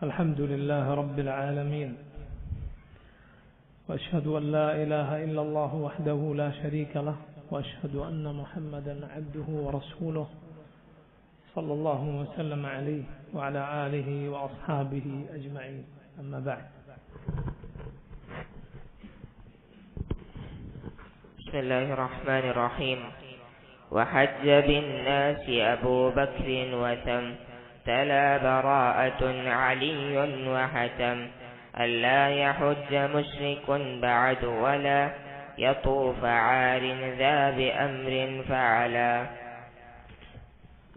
الحمد لله رب العالمين وأشهد أن لا إله إلا الله وحده لا شريك له وأشهد أن محمدا عبده ورسوله صلى الله وسلم عليه وعلى آله وأصحابه أجمعين أما بعد. بسم الله الرحمن الرحيم. وحج بالناس أبو بكر وثم تلا براءة علي وحتم ألا يحج مشرك بعد ولا يطوف عار ذا بأمر فعلا.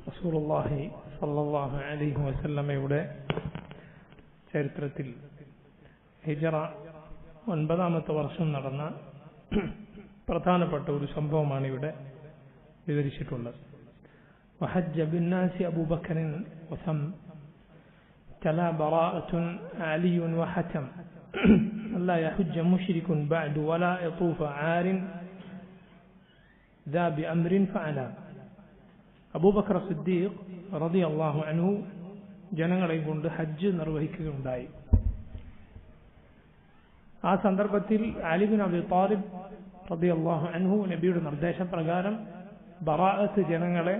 റസൂലുള്ളാഹി സ്വല്ലല്ലാഹു അലൈഹി വസല്ലമയുടെ ചരിത്രത്തിൽ ഹിജറ 9ാമത്തെ വർഷം നടന്ന പ്രധാനപ്പെട്ട ഒരു സംഭവമാണ് ഇവിടെ വിവരിച്ചിട്ടുള്ളത്. وحج بالناس أبو بكر وثم تلا براءة علي وحتم ألا يحج مشرك بعد ولا يطوف عار ذا بأمر فعلا. അബൂബക്കർ സിദ്ദീഖ് റളിയല്ലാഹു അൻഹു ജനങ്ങളെ കൊണ്ട് ഹജ്ജ് നിർവഹിക്കുകയുണ്ടായി. ആ സന്ദർഭത്തിൽ അലി ബിൻ അബി താലിബ് റളിയല്ലാഹു അൻഹു നബിയുടെ നിർദ്ദേശപ്രകാരം ബറാഅത്ത് ജനങ്ങളെ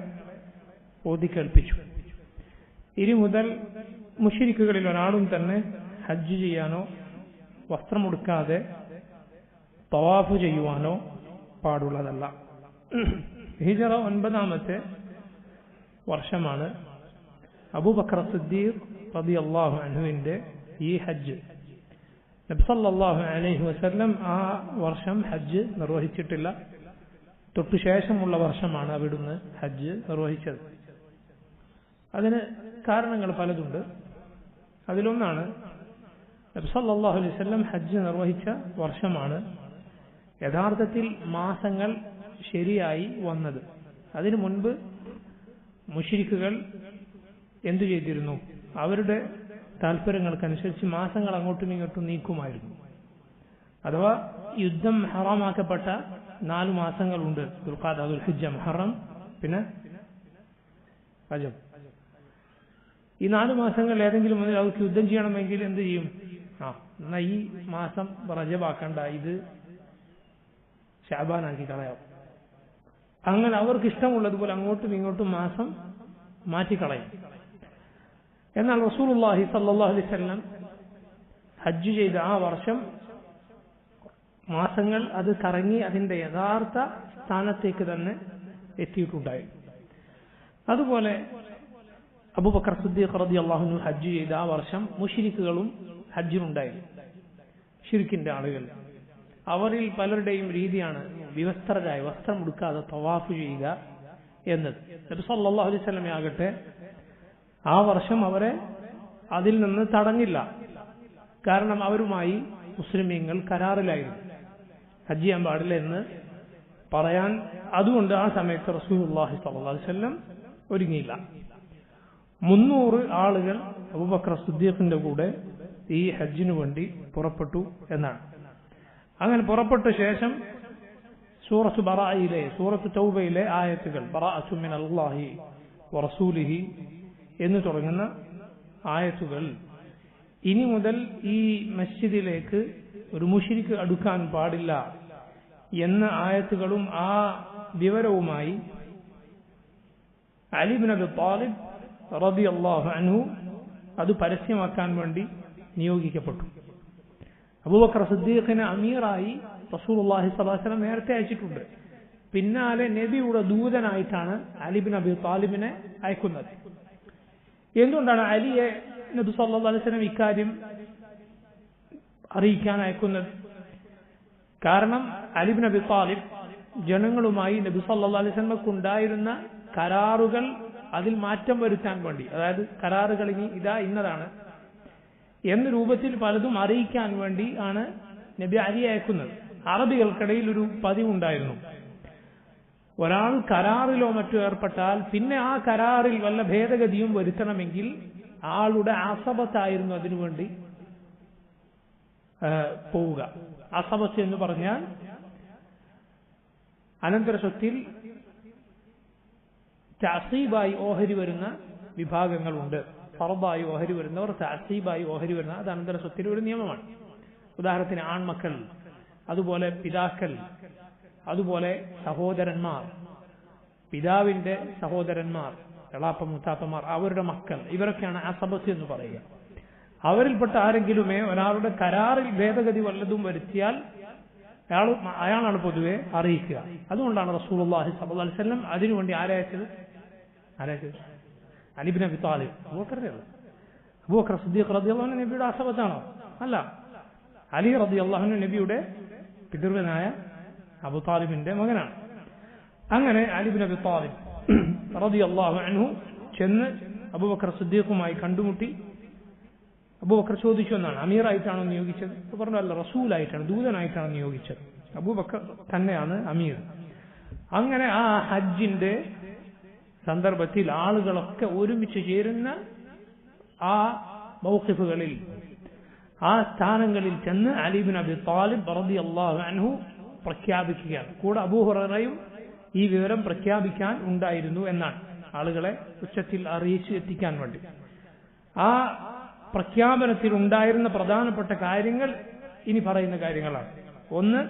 ഓതിക്കേൽപ്പിച്ചു. ഇനി മുതൽ മുശ്രിക്കുകളിൽ ഒരാളും തന്നെ ഹജ്ജ് ചെയ്യാനോ വസ്ത്രമുടുക്കാതെ തവാഫ് ചെയ്യുവാനോ പാടുള്ളതല്ല. ഹിജറ 9ാമത്തെ വർഷമാണ് അബൂബക്കർ സിദ്ദീഖ് റളിയല്ലാഹു അൻഹുവിന്റെ ഈ ഹജ്ജ്. നബി സല്ലല്ലാഹു അലൈഹി വസല്ലം ആ വർഷം ഹജ്ജ് നിർവഹിച്ചിട്ടില്ല. തൊട്ടു ശേഷമുള്ള വർഷമാണ് അവിടുന്ന് ഹജ്ജ് നിർവഹിച്ചത്. അതിന് കാരണങ്ങൾ പലതുണ്ട്. അതിലൊന്നാണ് നബി സല്ലല്ലാഹു അലൈഹി വസല്ലം ഹജ്ജ് നിർവഹിച്ച വർഷമാണ് യഥാർത്ഥത്തിൽ മാസങ്ങൾ ശരിയായി വന്നത്. അതിനു മുൻപ് മുശ്രിക്കുകൾ എന്തു ചെയ്തിരുന്നു? അവരുടെ താല്പര്യങ്ങൾക്കനുസരിച്ച് മാസങ്ങൾ അങ്ങോട്ടും ഇങ്ങോട്ടും നീക്കുമായിരുന്നു. അഥവാ യുദ്ധം ഹറാമാക്കപ്പെട്ട 4 മാസങ്ങളുണ്ട്. ദുൽഖഅദ, ദുൽഹിജ്ജ, മുഹറം, പിന്നെ റജബ്. ഈ 4 മാസങ്ങൾ ഏതെങ്കിലും ഒന്നിൽ അവർക്ക് യുദ്ധം ചെയ്യണമെങ്കിൽ എന്ത് ചെയ്യും? എന്നാ ഈ മാസം റജബാക്കണ്ട, ഇത് ശഅബാനാക്കി കളയാം. അങ്ങനെ അവർക്ക് ഇഷ്ടമുള്ളതുപോലെ അങ്ങോട്ടും ഇങ്ങോട്ടും മാസം മാറ്റിക്കളയും. എന്നാൽ റസൂലുള്ളാഹി സ്വല്ലല്ലാഹു അലൈഹി വസല്ലം ഹജ്ജ് ചെയ്ത ആ വർഷം മാസങ്ങൾ അത് കറങ്ങി അതിന്റെ യഥാർത്ഥ സ്ഥാനത്തേക്ക് തന്നെ എത്തിയിട്ടുണ്ടായി. അതുപോലെ അബൂബക്കർ സിദ്ദീഖ് റളിയല്ലാഹു അൻഹു ഹജ്ജ് ചെയ്ത ആ വർഷം മുശ്രിക്കുകളും ഹജ്ജിനുണ്ടായി. ശിർക്കിന്റെ ആളുകൾ, അവരിൽ പലരുടെയും രീതിയാണ് വിവസ്ത്രരായി വസ്ത്രം ഉടുക്കാതെ തവാഫ് ചെയ്യുക എന്നത്. നബി സല്ലല്ലാഹു അലൈഹി വസല്ലം ആകട്ടെ ആ വർഷം അവരെ അതിൽ നിന്ന് തടഞ്ഞില്ല. കാരണം അവരുമായി മുസ്ലിമീങ്ങൾ കരാറിലായിരുന്നു. ഹജ്ജ് ചെയ്യാൻ പാടില്ല എന്ന് പറയാൻ. അതുകൊണ്ട് ആ സമയത്ത് റസൂലുള്ളാഹി സ്വല്ലല്ലാഹു അലൈഹി വസല്ലം ഒരുങ്ങിയില്ല. 300 ആളുകൾ അബൂബക്കർ സിദ്ദീഖിന്റെ കൂടെ ഈ ഹജ്ജിനു വേണ്ടി പുറപ്പെട്ടു എന്നാണ്. അങ്ങനെ പുറപ്പെട്ട ശേഷം സൂറത്ത് ബറാഅയിലെ, സൂറത്ത് തൗബയിലെ ആയത്തുകൾ, ബറാഅത്തു മിനല്ലാഹി വറസൂലിഹി എന്ന് തുടങ്ങുന്ന ആയത്തുകൾ, ഇനി മുതൽ ഈ മസ്ജിദിലേക്ക് ഒരു മുശ്രിക്ക് അടുക്കാൻ പാടില്ല എന്ന ആയത്തുകളും ആ വിവരവുമായി അലി ബിൻ അബി താലിബ് റളിയല്ലാഹു അൻഹു അത് പരസ്യമാക്കാൻ വേണ്ടി നിയോഗിക്കപ്പെട്ടു. അബൂബക്കർ സിദ്ദീഖിനെ അമീറായി റസൂലുള്ളാഹി സ്വല്ലല്ലാഹു അലൈഹി വസല്ലം നേരത്തെ അയച്ചിട്ടുണ്ട്. പിന്നാലെ നബിയുടെ ദൂതനായിട്ടാണ് അലി ബിൻ അബി താലിബിനെ അയക്കുന്നത്. എന്തുകൊണ്ടാണ് അലിയെ നബി സല്ലല്ലാഹു അലൈഹി വസല്ലം ഇക്കാര്യം അറിയിക്കാൻ അയക്കുന്നത്? കാരണം അലി ബിൻ അബി താലിബ് ജനങ്ങളുമായി നബി സല്ലല്ലാഹു അലൈഹി വസല്ലമക്കുണ്ടായിരുന്ന കരാറുകൾ അതിൽ മാറ്റം വരുത്താൻ വേണ്ടി, അതായത് കരാറുകൾ ഇതാ ഇന്നതാണ് എന്ന രൂപത്തിൽ പലതും അറിയിക്കാൻ വേണ്ടി ആണ് നബി അലി അയക്കുന്നത്. അറബികൾക്കിടയിൽ ഒരു പതിവുണ്ടായിരുന്നു, ഒരാൾ കരാറിലോ മറ്റോ ഏർപ്പെട്ടാൽ പിന്നെ ആ കരാറിൽ വല്ല ഭേദഗതിയും വരുത്തണമെങ്കിൽ ആളുടെ അസബത്തായിരുന്നു അതിനുവേണ്ടി പോവുക. അസബത്ത് എന്ന് പറഞ്ഞാൽ അനന്തര സ്വത്തിൽ തഅസീബായി ഓഹരി വരുന്ന വിഭാഗങ്ങളുണ്ട്. ഫർദായി ഓഹരി വരുന്നവർ തഅസീബായി ഓഹരി വരുന്ന അത് അനന്തര സ്വത്തിന് ഒരു നിയമമാണ്. ഉദാഹരണത്തിന് ആൺമക്കൾ, അതുപോലെ പിതാക്കൾ, അതുപോലെ സഹോദരന്മാർ, പിതാവിന്റെ സഹോദരന്മാർ, എളാപ്പ മുത്താപ്പമാർ, അവരുടെ മക്കൾ, ഇവരൊക്കെയാണ് അസബത്ത് എന്ന് പറയുക. അവരിൽപ്പെട്ട ആരെങ്കിലുമേ ഒരാളുടെ കരാറിൽ ഭേദഗതി വല്ലതും വരുത്തിയാൽ അയാളാണ് പൊതുവെ അറിയിക്കുക. അതുകൊണ്ടാണ് റസൂലുള്ളാഹി സ്വല്ലല്ലാഹു അലൈഹി വസല്ലം അതിനുവേണ്ടി ആരയച്ചത്? അലി ഇബ്നു അബി ത്വാലിബ്. അബൂബക്കർ സിദ്ദീഖ് റളിയല്ലാഹു അൻഹു നബിയുടെ അസബത്താണോ? അല്ല, അലി റളിയല്ലാഹു അൻഹു നബിയുടെ പിതൃവനായ അബൂ താലിബിന്റെ മകനാണ്. അങ്ങനെ അലി ഇബ്നു അബി ത്വാലിബ് റളിയല്ലാഹു അൻഹു ചെന്ന് അബൂബക്കർ സിദ്ദീഖുമായി കണ്ടുമുട്ടി. അബൂബക്കർ ചോദിച്ചു എന്നാണ്, അമീറായിട്ടാണോ നിയോഗിച്ചത്? പറഞ്ഞു, അല്ല, റസൂലായിട്ടാണ്, ദൂതനായിട്ടാണ് നിയോഗിച്ചത്. അബൂബക്കർ തന്നെയാണ് അമീർ. അങ്ങനെ ആ ഹജ്ജിന്റെ സന്ദർഭത്തിൽ ആളുകളൊക്കെ ഒരുമിച്ച് ചേരുന്ന ആ മൗഖിഫുകളിൽ, ആ സ്ഥാനങ്ങളിൽ ചെന്ന് അലി ഇബ്നു അബി ത്വാലിബ് റളിയല്ലാഹു അൻഹു പ്രഖ്യാപിക്കുകയാണ്. കൂടെ അബൂ ഹുറൈറയും ഈ വിവരം പ്രഖ്യാപിക്കാൻ ഉണ്ടായിരുന്നു എന്നാണ്, ആളുകളെ ഉച്ചത്തിൽ അറിയിച്ച് എത്തിക്കാൻ വേണ്ടി. ആ പ്രഖ്യാപനത്തിൽ ഉണ്ടായിരുന്ന പ്രധാനപ്പെട്ട കാര്യങ്ങൾ ഇനി പറയുന്ന കാര്യങ്ങളാണ്. ഒന്ന്,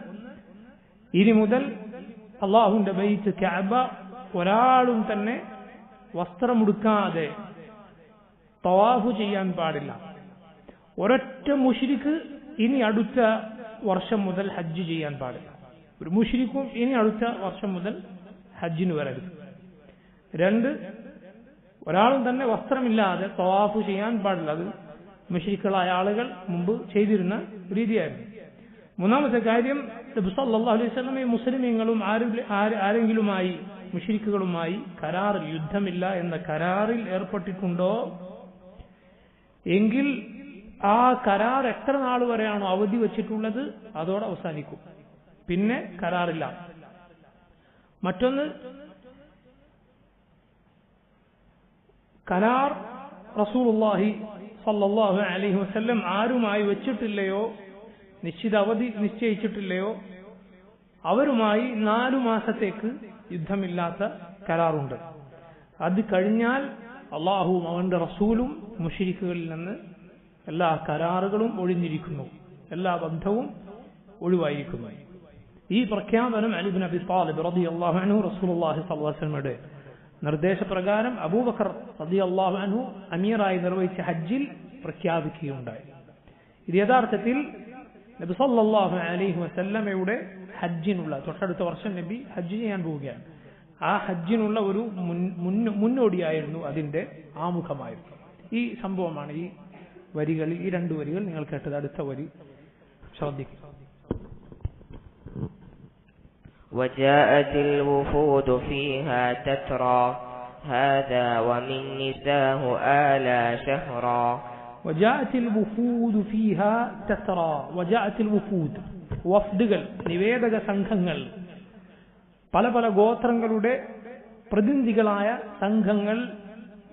ഇനി മുതൽ അല്ലാഹുവിന്റെ ബൈത്ത് കഅബ ഒരാളും തന്നെ വസ്ത്രമുടുക്കാതെ തവാഫ് ചെയ്യാൻ പാടില്ല. ഒരൊറ്റ മുശ്രിക്ക് ഇനി അടുത്ത വർഷം മുതൽ ഹജ്ജ് ചെയ്യാൻ പാടില്ല. ഒരു മുശ്രിക്കും ഇനി അടുത്ത വർഷം മുതൽ ഹജ്ജിന് വരരുത്. രണ്ട്, ഒരാളും തന്നെ വസ്ത്രമില്ലാതെ തവാഫ് ചെയ്യാൻ പാടില്ല. അത് മുശ്രിക്കുകളായ ആളുകൾ മുമ്പ് ചെയ്തിരുന്ന രീതിയായിരുന്നു. മൂന്നാമത്തെ കാര്യം, നബി സല്ലല്ലാഹു അലൈഹി വസല്ലം മുസ്ലിമീങ്ങളും ആരെങ്കിലുമായി മുശ്രിക്കുകളുമായി കരാറിൽ, യുദ്ധമില്ല എന്ന കരാറിൽ ഏർപ്പെട്ടിട്ടുണ്ടോ എങ്കിൽ ആ കരാർ എത്ര നാൾ വരെയാണോ അവധി വെച്ചിട്ടുള്ളത് അതോടെ അവസാനിക്കും, പിന്നെ കരാറില്ല. മറ്റൊന്ന്, കരാർ റസൂലുള്ളാഹി സല്ലല്ലാഹു അലൈഹി വസല്ലം ആരുമായി വെച്ചിട്ടില്ലയോ, നിശ്ചിത അവധി നിശ്ചയിച്ചിട്ടില്ലയോ, അവരുമായി 4 മാസത്തേക്ക് യുദ്ധമില്ലാത്ത കരാറുണ്ട്. അത് കഴിഞ്ഞാൽ അള്ളാഹുവും അവന്റെ റസൂലും മുശ്രിക്കുകളിൽ നിന്ന് എല്ലാ കരാറുകളും ഒഴിഞ്ഞിരിക്കുന്നു, എല്ലാ ബന്ധവും ഒഴിവായിരിക്കുന്നു. ഈ പ്രഖ്യാപനം അലി ഇബ്നു അബി ത്വാലിബ് റളിയല്ലാഹു അൻഹു റസൂലുള്ളാഹി സ്വല്ലല്ലാഹു അലൈഹി വസല്ലമയുടെ നിർദ്ദേശപ്രകാരം അബൂബക്കർ റളിയല്ലാഹു അൻഹു അമീറായി നിർവഹിച്ച ഹജ്ജിൽ പ്രഖ്യാപിക്കുകയുണ്ടായി. ഇത് യഥാർത്ഥത്തിൽ നബി സല്ലല്ലാഹു അലൈഹി വസല്ലമയുടെ ഹജ്ജിനുള്ള, തൊട്ടടുത്ത വർഷം നബി ഹജ്ജ് ചെയ്യാൻ പോവുകയാണ്, ആ ഹജ്ജിനുള്ള ഒരു മുന്നോടിയായിരുന്നു, അതിന്റെ ആമുഖമായിരുന്നു. ഈ സംഭവമാണ് ഈ വരികളിൽ, ഈ 2 വരികൾ നിങ്ങൾ കേട്ടത്. അടുത്ത വരി ശ്രദ്ധിക്കുക. وجاءت الوفود فيها تترى هذا ومن نساه آلا شهرا وجاءت الوفود فيها تترى وجاءت الوفود വഫ്ദുകൾ, നിവേദക സംഘങ്ങൾ, പല പല ഗോത്രങ്ങളുടെ പ്രതിനിധികളായ സംഘങ്ങൾ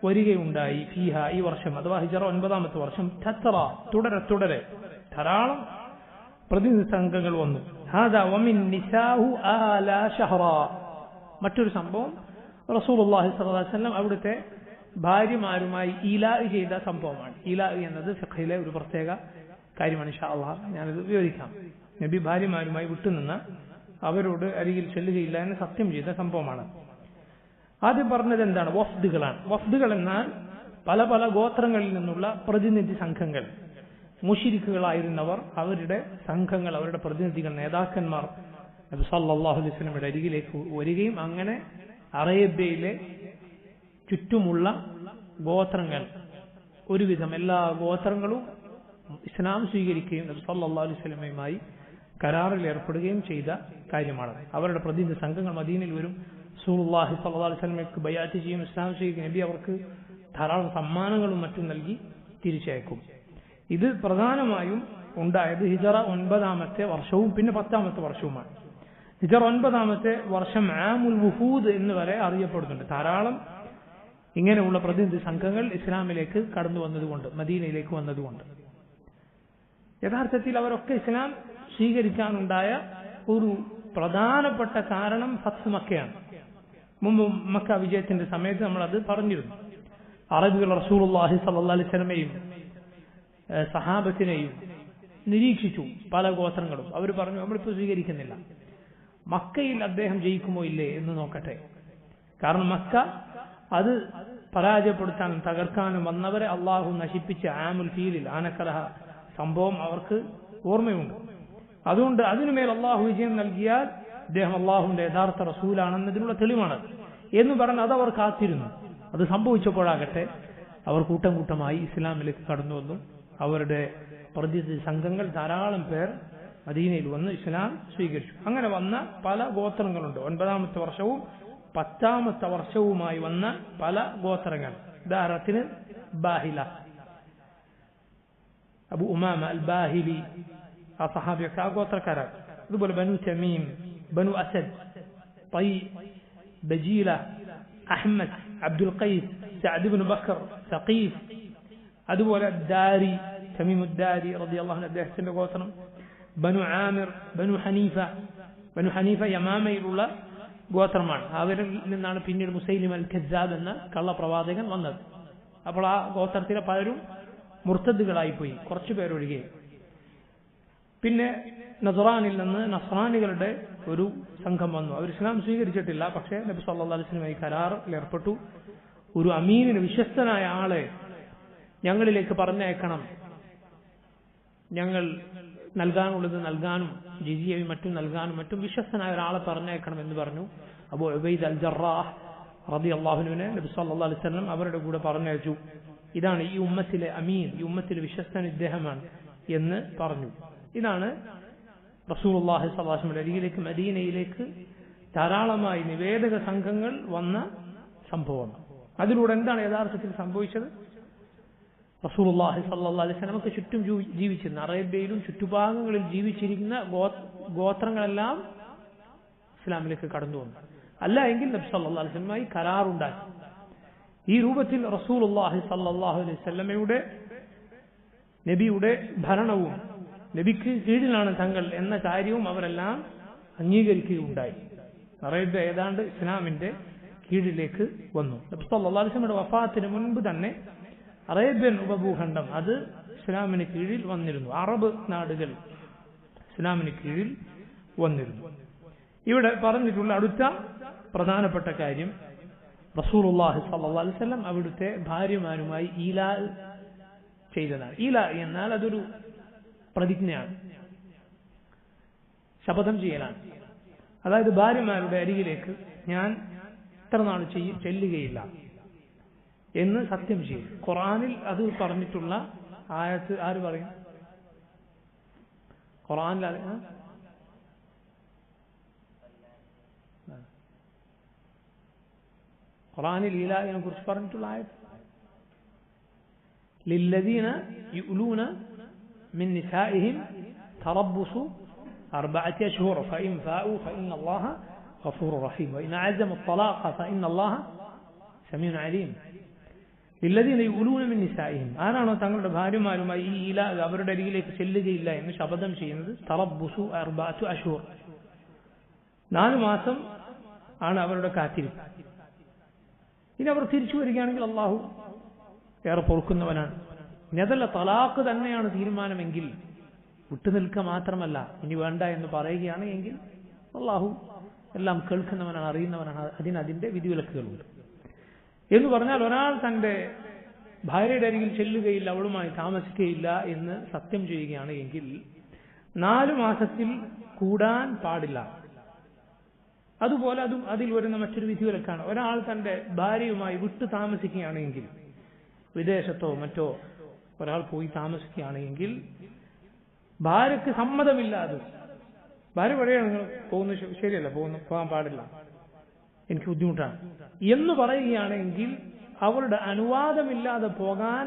വരികയുണ്ടായി. ഫീഹ, ഈ വർഷം, അഥവാ ഹിജറ 9ാമത്തെ വർഷം. തത്ര, തുടരെ ധാരാളം പ്രതിനിധി സംഘങ്ങൾ വന്നു. ഹാദാ വമിൻ നിസാഹു ആലാ ഷഹ്റാ. മറ്റൊരു സംഭവം, റസൂലുള്ളാഹി സ്വല്ലല്ലാഹു അലൈഹി വസല്ലം അവിടുത്തെ ഭാര്യമാരുമായി ഇലാ ചെയ്ത സംഭവമാണ്. ഇലാ എന്നത് ഫിഖ്ഹിലെ ഒരു പ്രത്യേക കാര്യമാണ്. ഇൻഷാ അല്ലാഹ് ഞാനത് വിവരിക്കാം. നബി ഭാര്യമാരുമായി വിട്ടുനിന്ന, അവരോട് അരികിൽ ചെല്ലുകയില്ല എന്ന് സത്യം ചെയ്ത സംഭവമാണ്. ആദ്യം പറഞ്ഞത് എന്താണ്? വഫ്ദുകളാണ്. വഫ്ദുകൾ എന്നാൽ പല പല ഗോത്രങ്ങളിൽ നിന്നുള്ള പ്രതിനിധി സംഘങ്ങൾ, മുശ്രിക്കുകളായിരുന്നവർ, അവരുടെ സംഘങ്ങൾ, അവരുടെ പ്രതിനിധികൾ, നേതാക്കന്മാർ നബി സല്ലല്ലാഹു അലൈഹി വസല്ലമയുടെ അരികിലേക്ക് വരികയും അങ്ങനെ അറേബ്യയിലെ ചുറ്റുമുള്ള ഗോത്രങ്ങൾ, ഒരുവിധം എല്ലാ ഗോത്രങ്ങളും ഇസ്ലാം സ്വീകരിക്കുകയും നബി സല്ലല്ലാഹു അലൈഹി വസല്ലമയുമായി കരാറിൽ ഏർപ്പെടുകയും ചെയ്ത കാര്യമാണ്. അവരുടെ പ്രതിനിധി സംഘങ്ങൾ മദീനയിൽ വരും, റസൂലുള്ളാഹി സ്വല്ലല്ലാഹു അലൈഹി വസല്ലമയ്ക്ക് ബൈഅത്ത് ചെയ്യും, ഇസ്ലാം സ്വീകരിക്കും. നബി അവർക്ക് ധാരാളം സമ്മാനങ്ങളും മറ്റും നൽകി തിരിച്ചയക്കും. ഇത് പ്രധാനമായും ഉണ്ടായത് ഹിജറ 9ാമത്തെ വർഷവും പിന്നെ 10ാമത്തെ വർഷവുമാണ്. ഹിജറ 9ാമത്തെ വർഷം ആമുൽ വുഫൂദ് എന്ന് വരെ അറിയപ്പെടുന്നുണ്ട്. ധാരാളം ഇങ്ങനെയുള്ള പ്രതിനിധി സംഘങ്ങൾ ഇസ്ലാമിലേക്ക് കടന്നു വന്നതുകൊണ്ട്, മദീനയിലേക്ക് വന്നതുകൊണ്ട്. യഥാർത്ഥത്തിൽ അവരൊക്കെ ഇസ്ലാം സ്വീകരിക്കാനുണ്ടായ ഒരു പ്രധാനപ്പെട്ട കാരണം ഫത്ഹ് മക്കയാണ്. മുമ്പ് മക്ക വിജയത്തിന്റെ സമയത്ത് നമ്മൾ അത് പറഞ്ഞിരുന്നു. അറബികൾ റസൂലുള്ളാഹി സ്വല്ലല്ലാഹു അലൈഹി വസല്ലമയെയും സഹാബത്തിനെയും നിരീക്ഷിച്ചു. പല ഗോത്രങ്ങളും അവർ പറഞ്ഞു നമ്മളിപ്പോൾ സ്വീകരിക്കുന്നില്ല, മക്കയിൽ അദ്ദേഹം ജയിക്കുമോ ഇല്ലേ എന്ന് നോക്കട്ടെ. കാരണം മക്ക അത് പരാജയപ്പെടുത്താനും തകർക്കാനും വന്നവരെ അള്ളാഹു നശിപ്പിച്ച ആമുൽ ഫീലിൽ ആനക്കലഹ സംഭവം അവർക്ക് ഓർമ്മയുണ്ട്. അതുകൊണ്ട് അതിനുമേൽ അള്ളാഹു വിജയം നൽകിയാൽ അദ്ദേഹം അള്ളാഹുവിന്റെ യഥാർത്ഥ റസൂലാണെന്നതിനുള്ള തെളിവാണ് എന്ന് പറഞ്ഞ് അത് അവർ കാത്തിരുന്നു. അത് സംഭവിച്ചപ്പോഴാകട്ടെ അവർ കൂട്ടം കൂട്ടമായി ഇസ്ലാമിലേക്ക് കടന്നു വന്നു. അവരുടെ പ്രതിനിധി സംഘങ്ങൾ ധാരാളം പേർ മദീനയിൽ വന്ന് ഇസ്ലാം സ്വീകരിച്ചു. അങ്ങനെ വന്ന പല ഗോത്രങ്ങളുണ്ട്. 9ാമത്തെ വർഷവും 10ാമത്തെ വർഷവുമായി വന്ന പല ഗോത്രങ്ങൾ. ഉദാഹരണത്തിന് ബാഹില, അബു ഉമാമ അൽ ബാഹിലി, ആ സഹാബിയൊക്കെ ആ ഗോത്രക്കാരാണ്. അതുപോലെ ബനു തമീം, ബനു അസദ്, തൈ, ബജീല, അഹ്മദ്, അബ്ദുൽ ഖൈസ്, സഅദ് ഇബ്നു ബക്കർ, സഖീഫ്, അതുപോലെ ദാരി, തമീമുദ്ദാരി റളിയല്ലാഹു അൻഹു അദ്ദേഹത്തിന്റെ ഗോത്രം, ബനു ആമിർ, ബനു ഹനീഫ. ബനു ഹനീഫ യമാമയിലുള്ള ഗോത്രമാണ്. അവരിൽ നിന്നാണ് പിന്നീട് മുസൈലിം അൽ കസ്സാബ് എന്ന കള്ളപ്രവാചകൻ വന്നത്. അപ്പോൾ ആ ഗോത്രത്തിലെ പലരും മുർത്തദ്ദുകളായിപ്പോയി, കുറച്ചു പേരൊഴികെ. പിന്നെ നസ്റാനിൽ നിന്ന് നസ്രാനികളുടെ ഒരു സംഘം വന്നു. അവർ ഇസ്ലാം സ്വീകരിച്ചിട്ടില്ല, പക്ഷേ നബി സല്ലല്ലാഹു അലൈഹി വസല്ലമയുമായി കരാറിൽ ഏർപ്പെട്ടു. ഒരു അമീനിന്, വിശ്വസ്തനായ ആളെ ഞങ്ങളിലേക്ക് പറഞ്ഞയക്കണം, ഞങ്ങൾ നൽകാനുള്ളത് നൽകാനും ജിസിയയും മറ്റും നൽകാനും മറ്റും വിശ്വസ്തനായ ഒരാളെ പറഞ്ഞയക്കണം എന്ന് പറഞ്ഞു. അബൂ ഉബൈദ അൽ ജറാഹ് റളിയല്ലാഹു അൻഹുവിനെ നബി സല്ലല്ലാഹു അലൈഹി വസല്ലം അവരുടെ കൂടെ പറഞ്ഞയച്ചു. ഇതാണ് ഈ ഉമ്മത്തിലെ അമീൻ, ഈ ഉമ്മത്തിലെ വിശ്വസ്തൻ ഇദ്ദേഹമാണ് എന്ന് പറഞ്ഞു. ഇതാണ് റസൂലുള്ളാഹി സ്വല്ലല്ലാഹു അലൈഹി വസല്ലം അരികിലേക്ക് മദീനയിലേക്ക് ധാരാളമായി നിവേദക സംഘങ്ങൾ വന്ന സംഭവം. അതിലൂടെ എന്താണ് യഥാർത്ഥത്തിൽ സംഭവിച്ചത്? റസൂലുള്ളാഹി സ്വല്ലല്ലാഹു അലൈഹി വസല്ലമക്ക് ചുറ്റും ജീവിച്ചിരുന്ന അറേബ്യയിലും ചുറ്റുഭാഗങ്ങളിൽ ജീവിച്ചിരിക്കുന്ന ഗോത്രങ്ങളെല്ലാം ഇസ്ലാമിലേക്ക് കടന്നു വന്നു. അല്ല എങ്കിൽ നബി സല്ലല്ലാഹു അലൈഹി വസല്ലമയുമായി കരാറുണ്ടാക്കി. ഈ രൂപത്തിൽ റസൂലുള്ളാഹി സ്വല്ലല്ലാഹു അലൈഹി വസല്ലമയുടെ നബിയുടെ ഭരണവും നബിക്ക് കീഴിലാണ് തങ്ങൾ എന്ന കാര്യവും അവരെല്ലാം അംഗീകരിക്കുകയുണ്ടായി. അറേബ്യ ഏതാണ്ട് ഇസ്ലാമിന്റെ കീഴിലേക്ക് വന്നു. നബി സല്ലല്ലാഹു അലൈഹി വസല്ലമയുടെ വഫാത്തിന് മുൻപ് തന്നെ അറേബ്യൻ ഉപഭൂഖണ്ഡം അത് ഇസ്ലാമിന് കീഴിൽ വന്നിരുന്നു. അറബ് നാടുകൾ ഇസ്ലാമിന് കീഴിൽ വന്നിരുന്നു. ഇവിടെ പറഞ്ഞിട്ടുള്ള അടുത്ത പ്രധാനപ്പെട്ട കാര്യം റസൂലുള്ളാഹി സ്വല്ലല്ലാഹു അലൈഹി വസല്ലം അവിടുത്തെ ഭാര്യമാരുമായി ഈലാ ചെയ്തതാണ്. ഈലാ എന്നാൽ അതൊരു പ്രതിജ്ഞയാണ്, ശപഥം ചെയ്യലാണ്. അതായത് ഭാര്യമാരുടെ അരികിലേക്ക് ഞാൻ ഇത്ര നാൾ ചെല്ലുകയില്ല എന്ന് സത്യം ചെയ്യും. ഖുർആനിൽ അത് പറഞ്ഞിട്ടുള്ള ആയത്ത് ആര് പറയും? ഖുർആനിൽ ഖുർആനിൽ ഈലാഹിനെ കുറിച്ച് പറഞ്ഞിട്ടുള്ള ആയത്ത് للذين يؤلون من نسائهم تربص 4 أشهر فإن فاءوا فإن الله غفور رحيم وإن عزموا الطلاق فإن الله سميع عليم. للذين يؤلون من نسائهم ആരാണോ തങ്ങളുടെ ഭാര്യമാരുമായി ഈ ഈല അവരുടെ അരികിലേക്ക് ചെല്ലുകയില്ല എന്ന് ശപഥം ചെയ്യുന്നത്, തറബ്ബുസു 4 അശ്ഹുർ 4 മാസം ആണ് അവരുടെ കാത്തിരിപ്പ്. ഇനി അവർ തിരിച്ചു വരികയാണെങ്കിൽ അള്ളാഹു ഏറെ പൊറുക്കുന്നവനാണ്. ഇനി അതല്ല തലാഖ് തന്നെയാണ് തീരുമാനമെങ്കിൽ വിട്ടുനിൽക്കുക മാത്രമല്ല ഇനി വേണ്ട എന്ന് പറയുകയാണ് എങ്കിൽ അള്ളാഹു എല്ലാം കേൾക്കുന്നവനാണ്, അറിയുന്നവനാണ്. അതിന്റെ വിധിവിലക്കുകളുണ്ട്. എന്ന് പറഞ്ഞാൽ ഒരാൾ തന്റെ ഭാര്യയുടെ അരികിൽ ചെല്ലുകയില്ല, അവളുമായി താമസിക്കുകയില്ല എന്ന് സത്യം ചെയ്യുകയാണ് എങ്കിൽ 4 മാസത്തിൽ കൂടാൻ പാടില്ല. അതുപോലെ അതിൽ വരുന്ന മറ്റൊരു വിധിവിലക്കാണ് ഒരാൾ തന്റെ ഭാര്യയുമായി വിട്ടു താമസിക്കുകയാണെങ്കിൽ, വിദേശത്തോ മറ്റോ ഒരാൾ പോയി താമസിക്കുകയാണെങ്കിൽ ഭാര്യക്ക് സമ്മതമില്ലാതെ, ഭാര്യ പറയുകയാണ് നിങ്ങൾ പോകുന്നത് ശരിയല്ല, പോകാൻ പാടില്ല, എനിക്ക് ബുദ്ധിമുട്ടാണ് എന്ന് പറയുകയാണെങ്കിൽ അവളുടെ അനുവാദമില്ലാതെ പോകാൻ